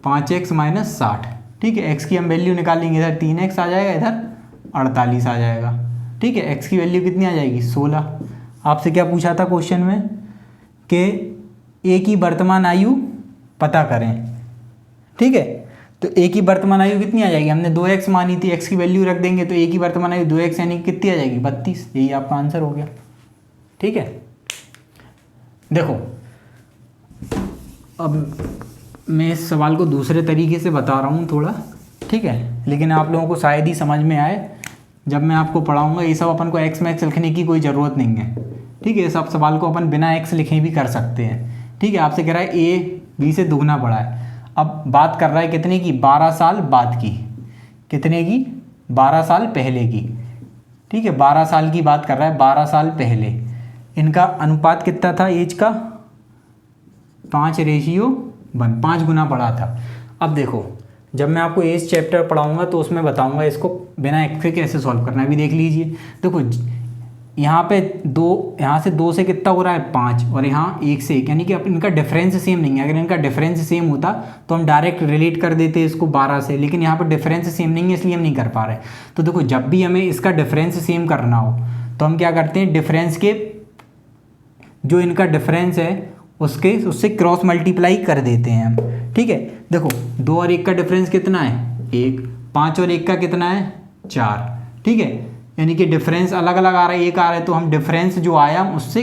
5x माइनस 60। ठीक है, x की हम वैल्यू निकालेंगे, इधर 3x आ जाएगा, इधर 48 आ जाएगा। ठीक है, x की वैल्यू कितनी आ जाएगी, 16। आपसे क्या पूछा था क्वेश्चन में कि ए की वर्तमान आयु पता करें। ठीक है, तो ए की वर्तमान आयु कितनी आ जाएगी, हमने 2x मानी थी, x की वैल्यू रख देंगे तो ए की वर्तमान आयु 2x यानी कितनी आ जाएगी, 32। यही आपका आंसर हो गया। ठीक है, देखो अब मैं इस सवाल को दूसरे तरीके से बता रहा हूँ थोड़ा। ठीक है, लेकिन आप लोगों को शायद ही समझ में आए। जब मैं आपको पढ़ाऊँगा ये सब अपन को x मैक्स लिखने की कोई ज़रूरत नहीं है। ठीक है, ये सब सवाल को अपन बिना x लिखे भी कर सकते हैं। ठीक है, आपसे कह रहा है ए बी से दुगना बड़ा है। अब बात कर रहा है कितने की, 12 साल बाद की। कितने की, 12 साल पहले की। ठीक है, 12 साल की बात कर रहा है, 12 साल पहले। इनका अनुपात कितना था एज का, 5:1, 5 गुना बड़ा था। अब देखो, जब मैं आपको एज चैप्टर पढ़ाऊंगा तो उसमें बताऊंगा इसको बिना एक्स के कैसे सॉल्व करना है। अभी देख लीजिए, देखो यहाँ पे 2, यहाँ से 2 से कितना हो रहा है, 5, और यहाँ 1 से 1, यानी कि अब इनका डिफरेंस सेम नहीं है। अगर इनका डिफरेंस सेम होता तो हम डायरेक्ट रिलेट कर देते इसको 12 से, लेकिन यहाँ पर डिफरेंस सेम नहीं है इसलिए हम नहीं कर पा रहे। तो देखो, जब भी हमें इसका डिफरेंस सेम करना हो तो हम क्या करते हैं, डिफरेंस के जो इनका डिफरेंस है उससे क्रॉस मल्टीप्लाई कर देते हैं हम। ठीक है, देखो 2 और 1 का डिफरेंस कितना है, 1। 5 और 1 का कितना है, 4। ठीक है, यानी कि डिफरेंस अलग अलग आ रहा है, 1 आ रहा है, तो हम डिफरेंस जो आया उससे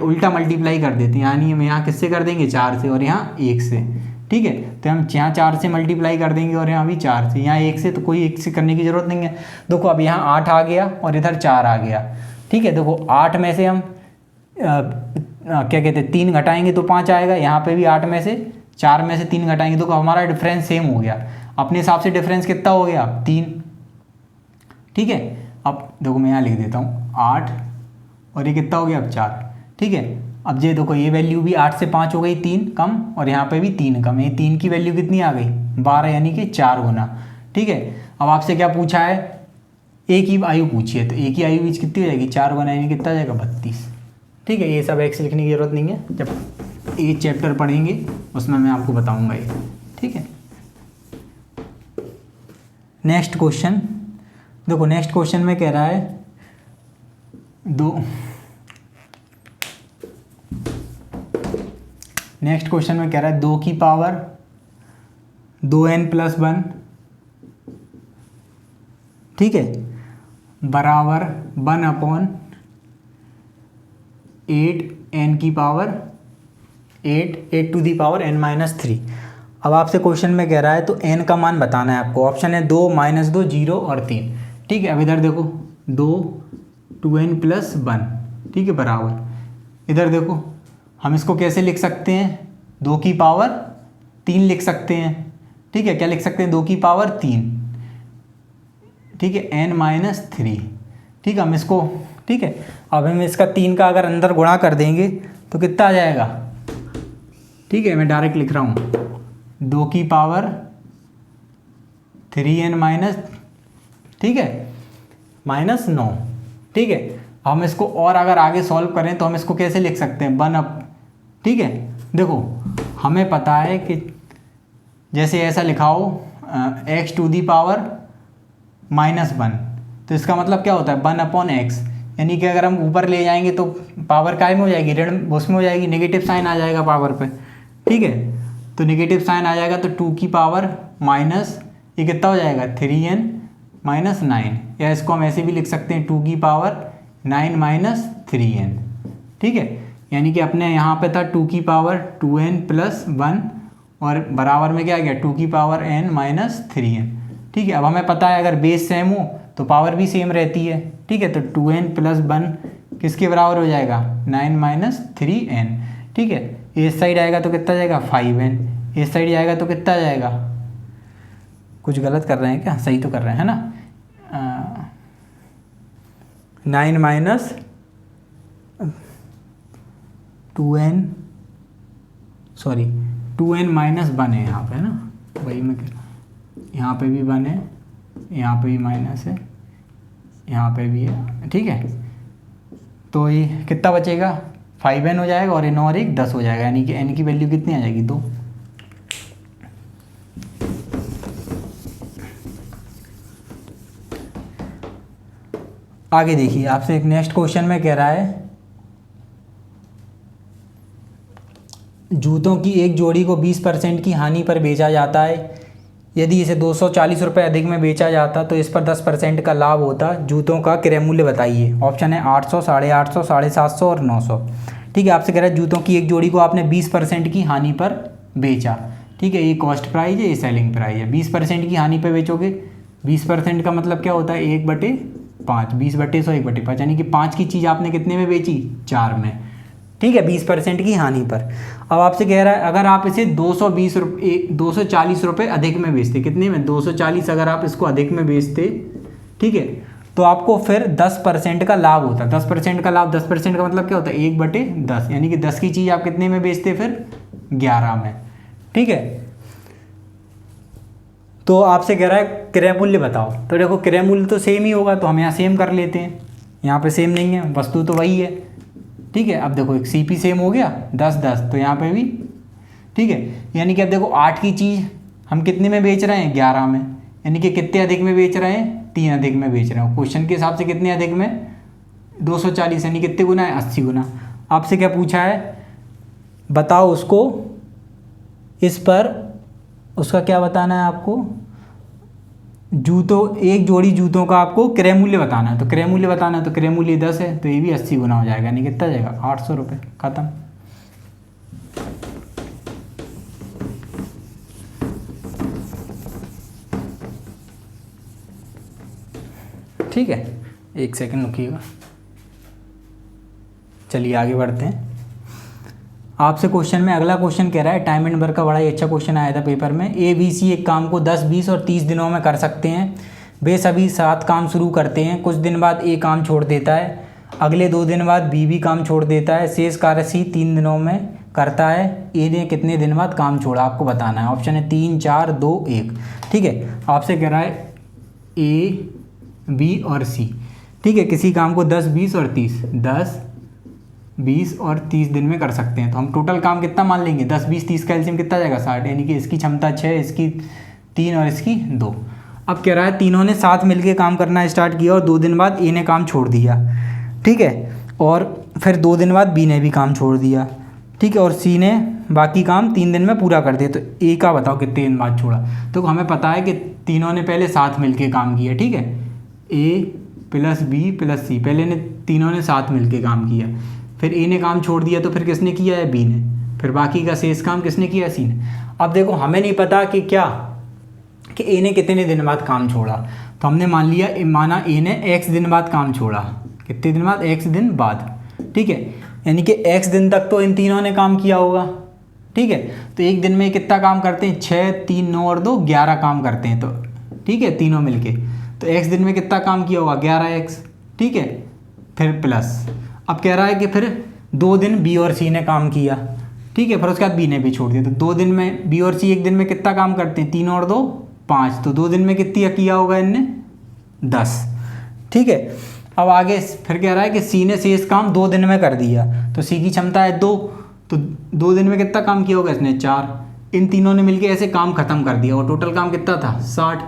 उल्टा मल्टीप्लाई कर देते हैं। यानी हम यहाँ किससे कर देंगे, 4 से, और यहाँ 1 से। ठीक है, तो हम यहाँ 4 से मल्टीप्लाई कर देंगे और यहाँ भी 4 से, यहाँ 1 से, तो कोई 1 से करने की ज़रूरत नहीं है। देखो अब यहाँ 8 आ गया और इधर 4 आ गया। ठीक है, देखो 8 में से हम क्या कहते हैं 3 घटाएंगे तो 5 आएगा। यहाँ पे भी 8 में से 4 में से 3 घटाएंगे तो हमारा डिफरेंस सेम हो गया। अपने हिसाब से डिफरेंस कितना हो गया, 3। ठीक है, अब देखो मैं यहाँ लिख देता हूँ 8 और ये कितना हो गया, अब 4। ठीक है, अब ये देखो ये वैल्यू भी 8 से 5 हो गई, 3 कम, और यहाँ पे भी 3 कम। ये 3 की वैल्यू कितनी आ गई, 12, यानी कि 4 गुना। ठीक है, अब आपसे क्या पूछा है, एक ही आयु पूछी है, तो एक ही आयु बीच कितनी हो जाएगी, 4 गुना यानी कितना आ जाएगा 32। ठीक है, ये सब एक्स लिखने की जरूरत नहीं है, जब ये चैप्टर पढ़ेंगे उसमें मैं आपको बताऊंगा ये। ठीक है, नेक्स्ट क्वेश्चन देखो, नेक्स्ट क्वेश्चन में कह रहा है नेक्स्ट क्वेश्चन में कह रहा है 2 की पावर 2n+1, ठीक है, बराबर 1/8 n की power 8 to the power n-3। अब आपसे क्वेश्चन में कह रहा है तो n का मान बताना है आपको। ऑप्शन है 2, -2, 0 और 3। ठीक है, अब इधर देखो 2 2n+1, ठीक है, बराबर, इधर देखो हम इसको कैसे लिख सकते हैं, 2 की पावर 3 लिख सकते हैं। ठीक है, क्या लिख सकते हैं, 2 की पावर 3, ठीक है, n-3। ठीक है, हम इसको, ठीक है, अब हम इसका 3 का अगर अंदर गुणा कर देंगे तो कितना आ जाएगा। ठीक है, मैं डायरेक्ट लिख रहा हूँ 2 की पावर 3n-, ठीक है, -9। ठीक है, हम इसको और अगर आगे सॉल्व करें तो हम इसको कैसे लिख सकते हैं, 1 अप। ठीक है, देखो हमें पता है कि जैसे ऐसा लिखाओ x टू दी पावर -1, तो इसका मतलब क्या होता है 1/x, यानी कि अगर हम ऊपर ले जाएंगे तो पावर काय में हो जाएगी, ऋण उसमें हो जाएगी, नेगेटिव साइन आ जाएगा पावर पे। ठीक है, तो नेगेटिव साइन आ जाएगा तो 2 की पावर माइनस ये कितना हो जाएगा 3n-9, या इसको हम ऐसे भी लिख सकते हैं 2 की पावर 9-3n। ठीक है, यानी कि अपने यहाँ पे था 2 की पावर 2n+1 और बराबर में क्या आ गया 2 की पावर n-3n। ठीक है, अब हमें पता है अगर बेस सेम हो तो पावर भी सेम रहती है। ठीक है, तो 2n+1 किसके बराबर हो जाएगा 9-3n। ठीक है, इस साइड आएगा तो कितना जाएगा 5n, इस साइड जाएगा तो कितना जाएगा, कुछ गलत कर रहे हैं क्या, सही तो कर रहे हैं, है ना, 2n-1 है यहाँ पे, है ना, वही मैं कह रहा हूँ, यहाँ पे भी 1 है, यहाँ पे भी माइनस है, यहाँ पे भी है। ठीक है, तो ये कितना बचेगा 5n हो जाएगा और 9 और 1 10 हो जाएगा, यानी कि n की वैल्यू कितनी आ जाएगी 2। आगे देखिए, आपसे एक नेक्स्ट क्वेश्चन में कह रहा है जूतों की एक जोड़ी को 20% की हानि पर बेचा जाता है। यदि इसे 240 रुपये अधिक में बेचा जाता तो इस पर 10% का लाभ होता। जूतों का क्रय मूल्य बताइए। ऑप्शन है 800, 850, 750 और 900। ठीक है, आपसे कह रहा है जूतों की एक जोड़ी को आपने 20% की हानि पर बेचा। ठीक है, ये कॉस्ट प्राइस है, ये सेलिंग प्राइस है। 20% की हानि पर बेचोगे, 20% का मतलब क्या होता है 1/5, 20/100 1/5, यानी कि 5 की चीज़ आपने कितने में बेची 4 में। ठीक है, 20% की हानि पर। अब आपसे कह रहा है अगर आप इसे 240 रुपये अधिक में बेचते, कितने में 240, अगर आप इसको अधिक में बेचते, ठीक है, तो आपको फिर 10% का लाभ होता। 10% का लाभ, 10% का मतलब क्या होता है 1/10, यानी कि 10 की चीज़ आप कितने में बेचते फिर 11 में। ठीक है, तो आपसे कह रहा है क्रय मूल्य बताओ। तो देखो क्रय मूल्य तो सेम ही होगा, तो हम यहाँ सेम कर लेते हैं। यहाँ पे सेम नहीं है, वस्तु तो वही है। ठीक है, अब देखो एक CP सेम हो गया 10-10, तो यहाँ पे भी। ठीक है, यानी कि अब देखो 8 की चीज़ हम कितने में बेच रहे हैं 11 में, यानी कि कितने अधिक में बेच रहे हैं 3 अधिक में बेच रहे हैं। क्वेश्चन के हिसाब से कितने अधिक में 240, यानी कितने गुना है 80 गुना। आपसे क्या पूछा है बताओ उसको, इस पर उसका क्या बताना है आपको, जूतों, एक जोड़ी जूतों का आपको क्रय मूल्य बताना है। तो क्रय मूल्य बताना है तो क्रय मूल्य 10 है, तो ये भी 80 गुना हो जाएगा, यानी कितना जाएगा 800 रुपये। खत्म। ठीक है, एक सेकंड रुकिएगा, चलिए आगे बढ़ते हैं। आपसे क्वेश्चन में अगला क्वेश्चन कह रहा है, टाइम एंड वर्क का बड़ा ही अच्छा क्वेश्चन आया था पेपर में। ABC एक काम को 10, 20 और 30 दिनों में कर सकते हैं। वे सभी 7 काम शुरू करते हैं। कुछ दिन बाद A काम छोड़ देता है, अगले 2 दिन बाद B भी काम छोड़ देता है। शेष कार्य C 3 दिनों में करता है। A ने कितने दिन बाद काम छोड़ा, आपको बताना है। ऑप्शन है 3, 4, 2, 1। ठीक है, आपसे कह रहा है ए, बी और सी। ठीक है, किसी काम को 10, 20 और 30, 10, 20 और 30 दिन में कर सकते हैं। तो हम टोटल काम कितना मान लेंगे, 10, 20, 30 का एलसीएम कितना जाएगा 60, यानी कि इसकी क्षमता 6, इसकी 3 और इसकी 2। अब कह रहा है तीनों ने साथ मिलके काम करना स्टार्ट किया और 2 दिन बाद ए ने काम छोड़ दिया। ठीक है, और फिर 2 दिन बाद बी ने भी काम छोड़ दिया। ठीक है, और सी ने बाकी काम 3 दिन में पूरा कर दिया। तो ए का बताओ कितने दिन बाद छोड़ा। तो हमें पता है कि तीनों ने पहले साथ मिलके काम किया। ठीक है, ए प्लस बी प्लस सी, पहले ने तीनों ने साथ मिलके काम किया, फिर ए ने काम छोड़ दिया तो फिर किसने किया है, बी ने, फिर बाकी का शेष काम किसने किया, सी ने। अब देखो हमें नहीं पता कि क्या कि ए ने कितने दिन बाद काम छोड़ा, तो हमने मान लिया, माना ए ने एक्स दिन बाद काम छोड़ा। कितने दिन बाद, एक्स दिन बाद। ठीक है, यानी कि एक्स दिन तक तो इन तीनों ने काम किया होगा। ठीक है, तो एक दिन में कितना काम करते हैं, 6, 3, 9 और 2, 11 काम करते हैं। तो ठीक है, तीनों मिलके, तो एक्स दिन में कितना काम किया होगा, 11x। ठीक है, फिर प्लस, अब कह रहा है कि फिर 2 दिन बी और सी ने काम किया। ठीक है, फिर उसके बाद बी ने भी छोड़ दिया। तो 2 दिन में बी और सी एक दिन में कितना काम करते हैं, 3 और 2, 5। तो 2 दिन में कितनी किया होगा इनने, 10। ठीक है, अब आगे फिर कह रहा है कि सी ने शेष काम 2 दिन में कर दिया। तो सी की क्षमता है 2, तो 2 दिन में कितना काम किया होगा इसने, 4। इन तीनों ने मिलकर ऐसे काम खत्म कर दिया और टोटल काम कितना था, 60।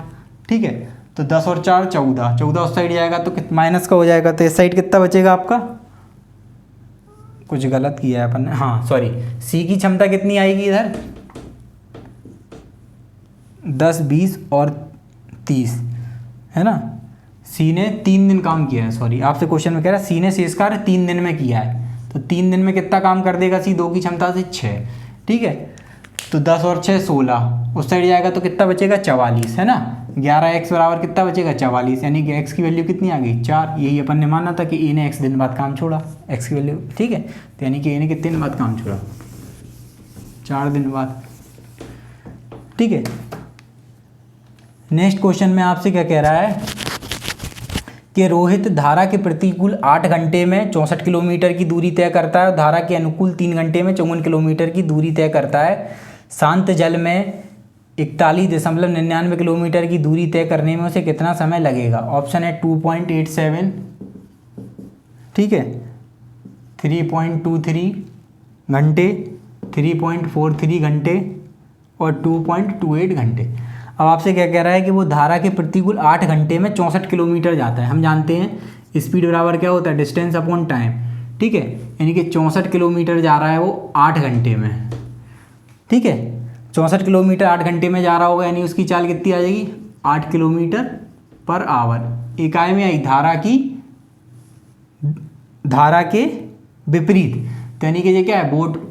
ठीक है, तो 10 और 4 14, 14 उस साइड जाएगा तो माइनस का हो जाएगा। तो इस साइड कितना बचेगा आपका, कुछ गलत किया है अपन ने, हाँ सॉरी, सी की क्षमता कितनी आएगी इधर, 10, 20 और 30 है ना। सी ने 3 दिन काम किया है, सॉरी आपसे क्वेश्चन में कह रहा है सी ने शेष कार्य 3 दिन में किया है। तो 3 दिन में कितना काम कर देगा सी, 2 की क्षमता से 6। ठीक है, तो 10 और 6 16, उस साइड जाएगा तो कितना बचेगा, 44 है ना। 11x बराबर कितना बचेगा, 44, यानी कि x की वैल्यू कितनी आ गई, 4। यही अपन ने माना था कि ए ने x दिन बाद काम छोड़ा, x की वैल्यू। ठीक है, तो यानी कि ए ने कितने दिन बाद काम छोड़ा, 4 दिन बाद। ठीक है, नेक्स्ट क्वेश्चन में आपसे क्या कह रहा है कि रोहित धारा के प्रतिकूल 8 घंटे में 64 किलोमीटर की दूरी तय करता है और धारा के अनुकूल 3 घंटे में 54 किलोमीटर की दूरी तय करता है। शांत जल में 41.99 किलोमीटर की दूरी तय करने में उसे कितना समय लगेगा। ऑप्शन है 2.87, ठीक है, 3.23 घंटे, 3.43 घंटे और 2.28 घंटे। अब आपसे क्या कह रहा है कि वो धारा के प्रतिकूल 8 घंटे में 64 किलोमीटर जाता है। हम जानते हैं स्पीड बराबर क्या होता है, डिस्टेंस अपॉन टाइम। ठीक है, यानी कि 64 किलोमीटर जा रहा है वो 8 घंटे में। ठीक है, 64 किलोमीटर 8 घंटे में जा रहा होगा, यानी उसकी चाल कितनी आ जाएगी, 8 किलोमीटर पर आवर। इकाई में आई धारा के विपरीत, तो यानी कि ये क्या है, बोट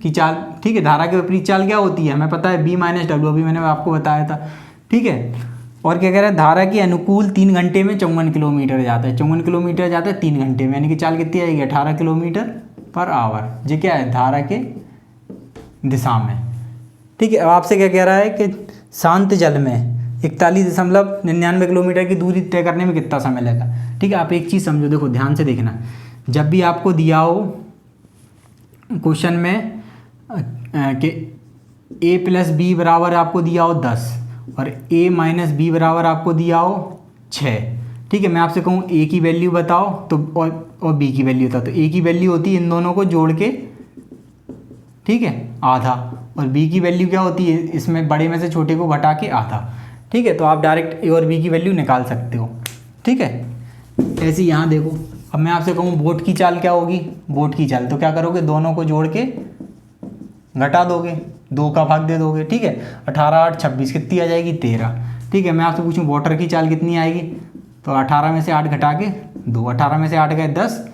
की चाल। ठीक है, धारा के विपरीत चाल क्या होती है, हमें पता है B - W, अभी मैंने आपको बताया था। ठीक है, और क्या कह रहा है, धारा के अनुकूल 3 घंटे में 54 किलोमीटर जाता है। 54 किलोमीटर जाता है 3 घंटे में, यानी कि चाल कितनी आएगी, 18 किलोमीटर पर आवर। ये क्या है, धारा के दिशा में। ठीक है, अब आपसे क्या कह रहा है कि शांत जल में 41.99 किलोमीटर की दूरी तय करने में कितना समय लगा। ठीक है, आप एक चीज़ समझो, देखो ध्यान से देखना, जब भी आपको दिया हो क्वेश्चन में कि a + b बराबर आपको दिया हो 10 और a - b बराबर आपको दिया हो 6। ठीक है, मैं आपसे कहूँ a की वैल्यू बताओ तो और b की वैल्यू बताओ, तो a की वैल्यू होती है इन दोनों को जोड़ के, ठीक है, आधा, और b की वैल्यू क्या होती है, इसमें बड़े में से छोटे को घटा के आधा। ठीक है, तो आप डायरेक्ट a और b की वैल्यू निकाल सकते हो। ठीक है, ऐसे यहाँ देखो, अब मैं आपसे कहूँ बोट की चाल क्या होगी, बोट की चाल, तो क्या करोगे, दोनों को जोड़ के घटा दोगे, 2 का भाग दे दोगे। ठीक है, 18 8 26 कितनी आ जाएगी, 13। ठीक है, मैं आपसे पूछूं वाटर की चाल कितनी आएगी, तो 18 में से 8 घटा के 2, 18 में से 8 गए 10।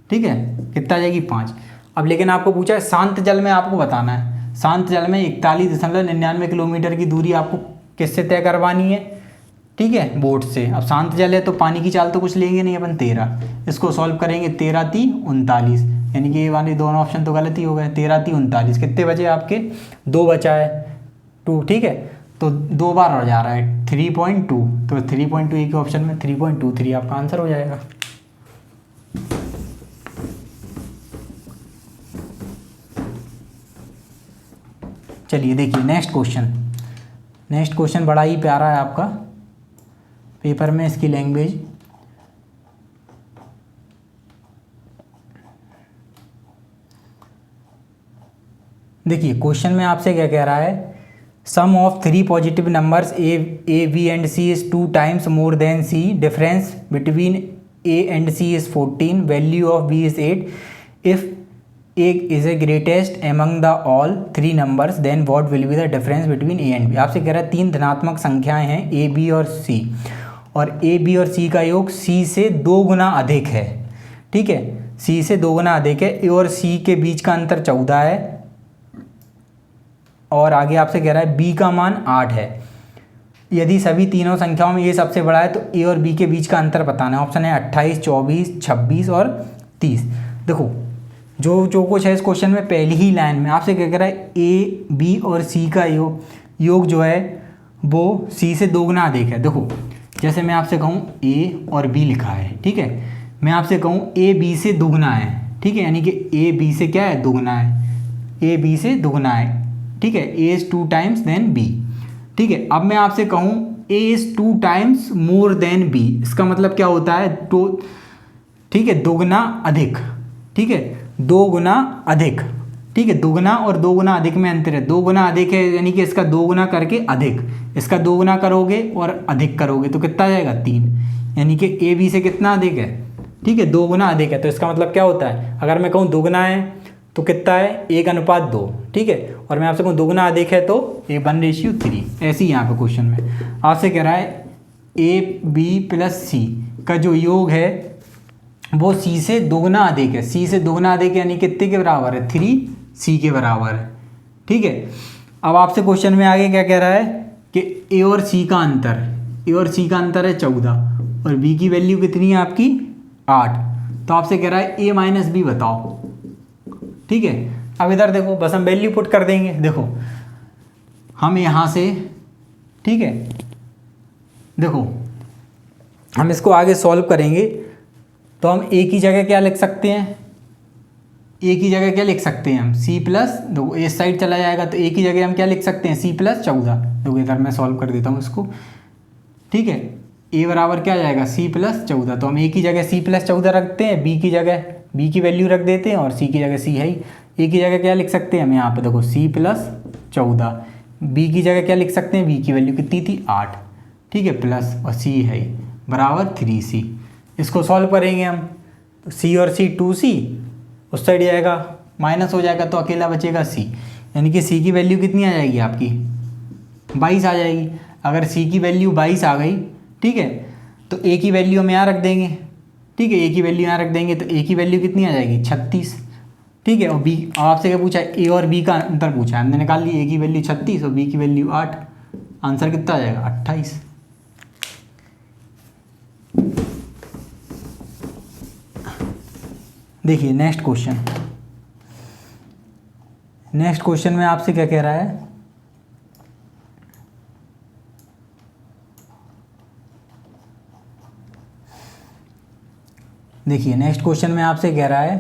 ठीक है, कितना आ जाएगी, 5। अब लेकिन आपको पूछा है शांत जल में, आपको बताना है शांत जल में 41.99 किलोमीटर की दूरी आपको किससे तय करवानी है। ठीक है, बोट से। अब शांत जल है तो पानी की चाल तो कुछ लेंगे नहीं अपन, 13। इसको सॉल्व करेंगे, 13 × 3 = 39, यानी कि ये वाले दोनों ऑप्शन तो गलत ही हो गए। 13 × 3 = 39, कितने बचे आपके, 2 बचा है, 2। ठीक है, तो 2 बार हो जा रहा है 3.2, तो 3.2 एक ऑप्शन में 3.23 आपका आंसर हो जाएगा। चलिए देखिए नेक्स्ट क्वेश्चन बड़ा ही प्यारा है आपका, पेपर में इसकी लैंग्वेज देखिए क्वेश्चन में आपसे क्या कह रहा है, sum of three positive numbers A B and C is 2 times more than C, difference between A and C is 14, value of B is 8, if A is a greatest among the all three numbers then what will be the difference between A and B. आपसे कह रहा है 3 धनात्मक संख्याएं हैं A B और सी, और A B और सी का योग सी से 2 गुना अधिक है। ठीक है, सी से 2 गुना अधिक है। ए और सी के बीच का अंतर 14 है, और आगे आपसे कह रहा है बी का मान 8 है। यदि सभी तीनों संख्याओं में ए सबसे बड़ा है तो ए और बी के बीच का अंतर बताना है। ऑप्शन है 28, 24, 26 और 30। देखो जो कुछ है इस क्वेश्चन में पहली ही लाइन में आपसे क्या कह रहा है, ए बी और सी का योग जो है वो सी से 2 गुना अधिक है। देखो जैसे मैं आपसे कहूँ ए और बी लिखा है, ठीक है, मैं आपसे कहूँ ए बी से दुगना है, ठीक है, यानी कि ए बी से क्या है, दुगना है, ए बी से दुगना है, ठीक है, A is 2 times than B. ठीक है, अब मैं आपसे कहूँ A is 2 times more than B, इसका मतलब क्या होता है, तो ठीक है, दोगुना अधिक, ठीक है, 2 गुना अधिक, ठीक है, दोगुना और 2 गुना अधिक में अंतर है। 2 गुना अधिक है यानी कि इसका 2 गुना करके अधिक, इसका 2 गुना करोगे और अधिक करोगे तो कितना आ जाएगा, 3, यानी कि ए बी से कितना अधिक है, ठीक है, 2 गुना अधिक है। तो इसका मतलब क्या होता है, अगर मैं कहूँ दोगुना है तो कितना है, 1:2, ठीक है, और मैं आपसे कहूँ दोगुना अधिक है तो 1:3। ऐसे ही यहाँ पे क्वेश्चन में आपसे कह रहा है ए बी प्लस सी का जो योग है वो सी से 2 गुना अधिक है। सी से 2 गुना अधिक यानी कितने के बराबर है, 3C के बराबर है। ठीक है, अब आपसे क्वेश्चन में आगे क्या कह रहा है कि ए और सी का अंतर, ए और सी का अंतर है 14 और बी की वैल्यू कितनी है आपकी 8। तो आपसे कह रहा है ए माइनस बी बताओ। ठीक है, अब इधर देखो, बस हम वैल्यू पुट कर देंगे। देखो हम यहाँ से, ठीक है, देखो हम इसको आगे सॉल्व करेंगे तो हम ए की जगह क्या लिख सकते हैं, ए की जगह क्या लिख सकते हैं हम, सी प्लस, देखो इस साइड चला जाएगा तो ए की जगह हम क्या लिख सकते हैं, सी प्लस 14। देखो इधर मैं सॉल्व कर देता हूँ इसको। ठीक है, ए बराबर क्या आ जाएगा, सी प्लस 14। तो हम ए की जगह सी प्लस 14 रखते हैं, बी की जगह बी की वैल्यू रख देते हैं और सी की जगह सी है ही। ए की जगह क्या लिख सकते हैं हम यहाँ पे, देखो सी प्लस 14, बी की जगह क्या लिख सकते हैं, बी की वैल्यू कितनी थी 8, ठीक है, प्लस और सी है ही बराबर 3C। इसको सॉल्व करेंगे हम तो सी और सी 2C, उस साइड जाएगा माइनस हो जाएगा तो अकेला बचेगा सी, यानी कि सी की वैल्यू कितनी आ जाएगी आपकी 22 आ जाएगी। अगर सी की वैल्यू 22 आ गई, ठीक है, तो ए की वैल्यू हम यहाँ रख देंगे। ठीक है, ए की वैल्यू यहाँ रख देंगे तो ए की वैल्यू कितनी आ जाएगी 36। ठीक है, और बी, आपसे क्या पूछा है, ए और बी का अंतर पूछा है, हमने निकाल लिया, ए की वैल्यू 36 और बी की वैल्यू 8, आंसर कितना आ जाएगा 28। देखिए नेक्स्ट क्वेश्चन, नेक्स्ट क्वेश्चन में आपसे क्या कह रहा है, देखिए नेक्स्ट क्वेश्चन में आपसे कह रहा है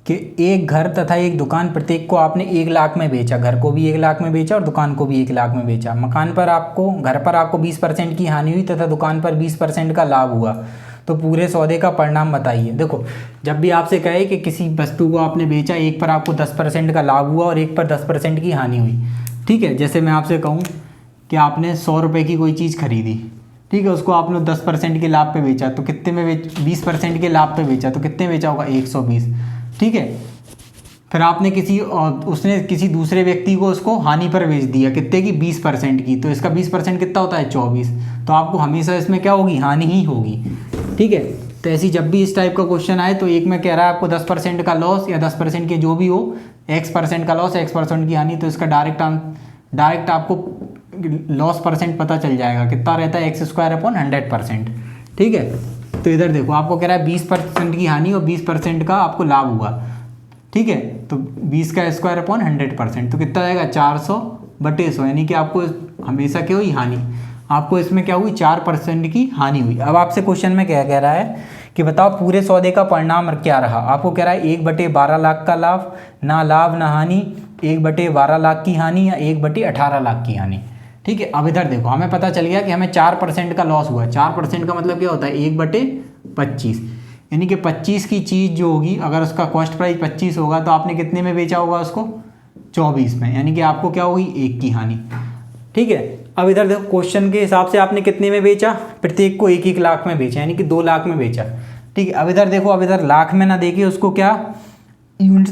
कि एक घर तथा एक दुकान प्रत्येक को आपने 1 लाख में बेचा, घर को भी 1 लाख में बेचा और दुकान को भी 1 लाख में बेचा। मकान पर आपको, घर पर आपको 20% की हानि हुई तथा दुकान पर 20% का लाभ हुआ, तो पूरे सौदे का परिणाम बताइए। देखो जब भी आपसे कहे कि किसी वस्तु को आपने बेचा, एक पर आपको 10% का लाभ हुआ और एक पर 10% की हानि हुई, ठीक है, जैसे मैं आपसे कहूँ कि आपने 100 रुपये की कोई चीज़ खरीदी, ठीक है, उसको आपने 10% के लाभ पे बेचा तो कितने में 20% के लाभ पे बेचा तो कितने बेचा होगा 120। ठीक है, फिर आपने उसने किसी दूसरे व्यक्ति को उसको हानि पर बेच दिया, कितने की 20% की, तो इसका 20% कितना होता है 24। तो आपको हमेशा इसमें क्या होगी, हानि ही होगी। ठीक है, तो ऐसी जब भी इस टाइप का क्वेश्चन आए तो एक में कह रहा है आपको 10% का लॉस या 10% के जो भी हो, X% का लॉस, X% की हानि, तो इसका डायरेक्ट आपको लॉस परसेंट पता चल जाएगा, कितना रहता है x²/100%। ठीक है, तो इधर देखो आपको कह रहा है 20% की हानि और 20% का आपको लाभ हुआ। ठीक है, तो 20 का स्क्वायर/100%, तो कितना आएगा 400/100, यानी कि आपको हमेशा क्या हुई, हानि, आपको इसमें क्या हुई 4% की हानि हुई। अब आपसे क्वेश्चन में क्या कह रहा है कि बताओ पूरे सौदे का परिणाम क्या रहा। आपको कह रहा है 1/12 लाख का लाभ, ना लाभ ना हानि, 1/12 लाख की हानि या 1/18 लाख की हानि। ठीक है। अब इधर देखो, हमें पता चल गया कि हमें 4% का लॉस हुआ। 4% का मतलब क्या होता है, 1/25, यानी कि 25 की चीज़ जो होगी, अगर उसका कॉस्ट प्राइस 25 होगा तो आपने कितने में बेचा होगा उसको, 24 में, यानी कि आपको क्या होगी, 1 की हानि। ठीक है। अब इधर देखो, क्वेश्चन के हिसाब से आपने कितने में बेचा, प्रत्येक को 1-1 लाख में बेचा, यानी कि 2 लाख में बेचा। ठीक है। अब इधर देखो, अब इधर लाख में ना देके उसको क्या यूनिट,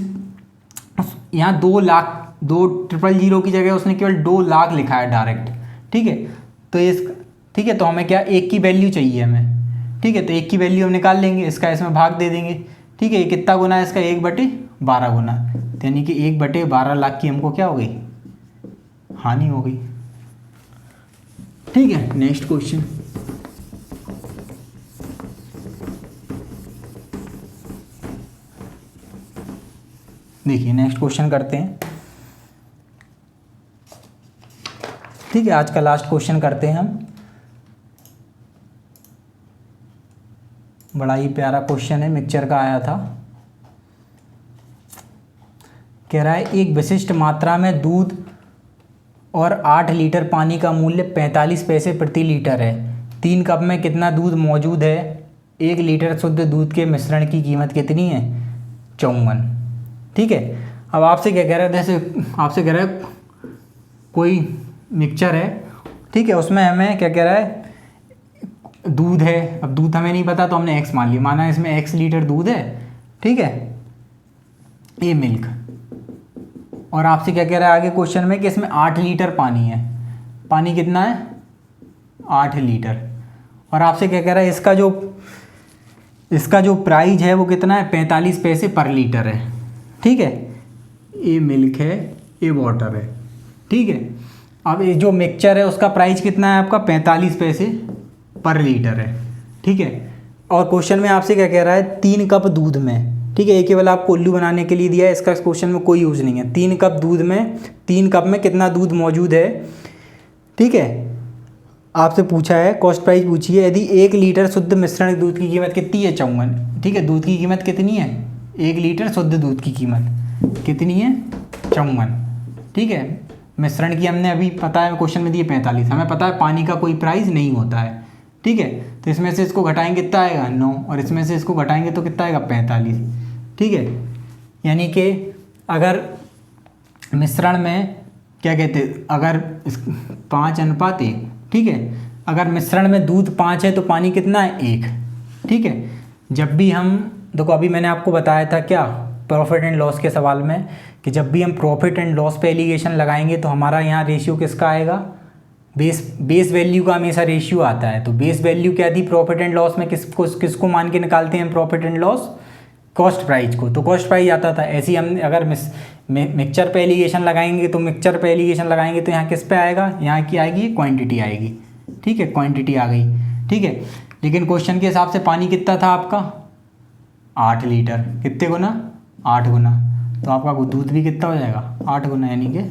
यहाँ 2 लाख, 2,000 की जगह उसने केवल 2 लाख लिखा है डायरेक्ट। ठीक है। तो इस, ठीक है, तो हमें क्या 1 की वैल्यू चाहिए हमें। ठीक है। तो 1 की वैल्यू हम निकाल लेंगे, इसका इसमें भाग दे देंगे। ठीक है। ये कितना गुना है इसका, 1/12 गुना, तो यानी कि 1/12 लाख की हमको क्या हो गई, हानि हो गई। ठीक है। नेक्स्ट क्वेश्चन, देखिए नेक्स्ट क्वेश्चन करते हैं। ठीक है। आज का लास्ट क्वेश्चन करते हैं हम। बड़ा ही प्यारा क्वेश्चन है, मिक्सचर का आया था। कह रहा है एक विशिष्ट मात्रा में दूध और 8 लीटर पानी का मूल्य 45 पैसे प्रति लीटर है। 3 कप में कितना दूध मौजूद है। 1 लीटर शुद्ध दूध के मिश्रण की कीमत कितनी है, 54। ठीक है। अब आपसे क्या कह रहा है, जैसे आपसे कह रहा है कोई मिक्सचर है। ठीक है। उसमें हमें क्या कह रहा है, दूध है। अब दूध हमें नहीं पता तो हमने x मान लिया, माना इसमें x लीटर दूध है। ठीक है। ये मिल्क, और आपसे क्या कह रहा है आगे क्वेश्चन में कि इसमें 8 लीटर पानी है। पानी कितना है, 8 लीटर। और आपसे क्या कह रहा है, इसका जो प्राइस है वो कितना है, 45 पैसे पर लीटर है। ठीक है। ये मिल्क है, ये वाटर है। ठीक है। अब ये जो मिक्सचर है उसका प्राइस कितना है आपका, 45 पैसे पर लीटर है। ठीक है। और क्वेश्चन में आपसे क्या कह रहा है, 3 कप दूध में। ठीक है। ये केवल आपको उल्लू बनाने के लिए दिया है, इसका क्वेश्चन में कोई यूज़ नहीं है। 3 कप दूध में, 3 कप में कितना दूध मौजूद है। ठीक है। आपसे पूछा है, कॉस्ट प्राइस पूछी है, यदि 1 लीटर शुद्ध मिश्रण दूध की कीमत कितनी है, 54। ठीक है। दूध की कीमत कितनी है, 1 लीटर शुद्ध दूध की कीमत कितनी है, 54। ठीक है। मिश्रण की हमने अभी पता है क्वेश्चन में दिए 45, हमें पता है पानी का कोई प्राइस नहीं होता है। ठीक है। तो इसमें से इसको घटाएंगे कितना आएगा, 9, और इसमें से इसको घटाएंगे तो कितना आएगा, 45। ठीक है। यानी कि अगर मिश्रण में क्या कहते हैं, अगर 5:1। ठीक है। अगर मिश्रण में दूध 5 है तो पानी कितना है, 1। ठीक है। जब भी हम, देखो अभी मैंने आपको बताया था क्या, प्रॉफिट एंड लॉस के सवाल में, कि जब भी हम प्रॉफिट एंड लॉस पे एलिगेशन लगाएंगे तो हमारा यहाँ रेशियो किसका आएगा, बेस वैल्यू का हमेशा रेशियो आता है। तो बेस वैल्यू क्या थी प्रॉफिट एंड लॉस में, किसको मान के निकालते हैं profit and loss, cost price को। तो कॉस्ट प्राइस आता था। ऐसे ही हम अगर मिक्सचर पे एलिगेशन लगाएंगे तो मिक्सचर पे एलिगेशन लगाएंगे तो यहाँ किस पे आएगा, यहाँ की आएगी क्वांटिटी आएगी। ठीक है। क्वांटिटी आ गई। ठीक है। लेकिन क्वेश्चन के हिसाब से पानी कितना था आपका, 8 लीटर। कितने गुना, 8 गुना। तो आपका दूध भी कितना हो जाएगा, 8 गुना, यानी कि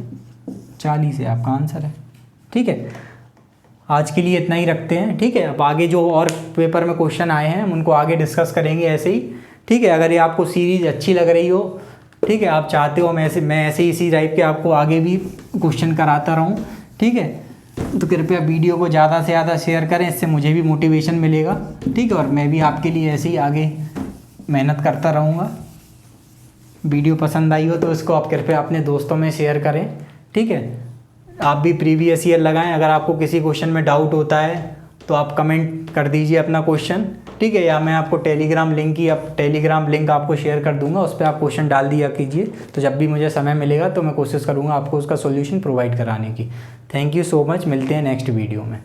40 है आपका आंसर है। ठीक है। आज के लिए इतना ही रखते हैं। ठीक है। अब आगे जो और पेपर में क्वेश्चन आए हैं हम उनको आगे डिस्कस करेंगे ऐसे ही। ठीक है। अगर ये आपको सीरीज़ अच्छी लग रही हो, ठीक है, आप चाहते हो मैं ऐसे ही इसी टाइप के आपको आगे भी क्वेश्चन कराता रहूँ, ठीक है, तो कृपया वीडियो को ज़्यादा से ज़्यादा शेयर करें, इससे मुझे भी मोटिवेशन मिलेगा। ठीक है। और मैं भी आपके लिए ऐसे ही आगे मेहनत करता रहूँगा। वीडियो पसंद आई हो तो इसको आप कृपया अपने दोस्तों में शेयर करें। ठीक है। आप भी प्रीवियस ईयर लगाएं। अगर आपको किसी क्वेश्चन में डाउट होता है तो आप कमेंट कर दीजिए अपना क्वेश्चन। ठीक है। या मैं आपको टेलीग्राम लिंक आपको शेयर कर दूंगा, उस पर आप क्वेश्चन डाल दिया कीजिए। तो जब भी मुझे समय मिलेगा तो मैं कोशिश करूँगा आपको उसका सोल्यूशन प्रोवाइड कराने की। Thank you so much. मिलते हैं नेक्स्ट वीडियो में।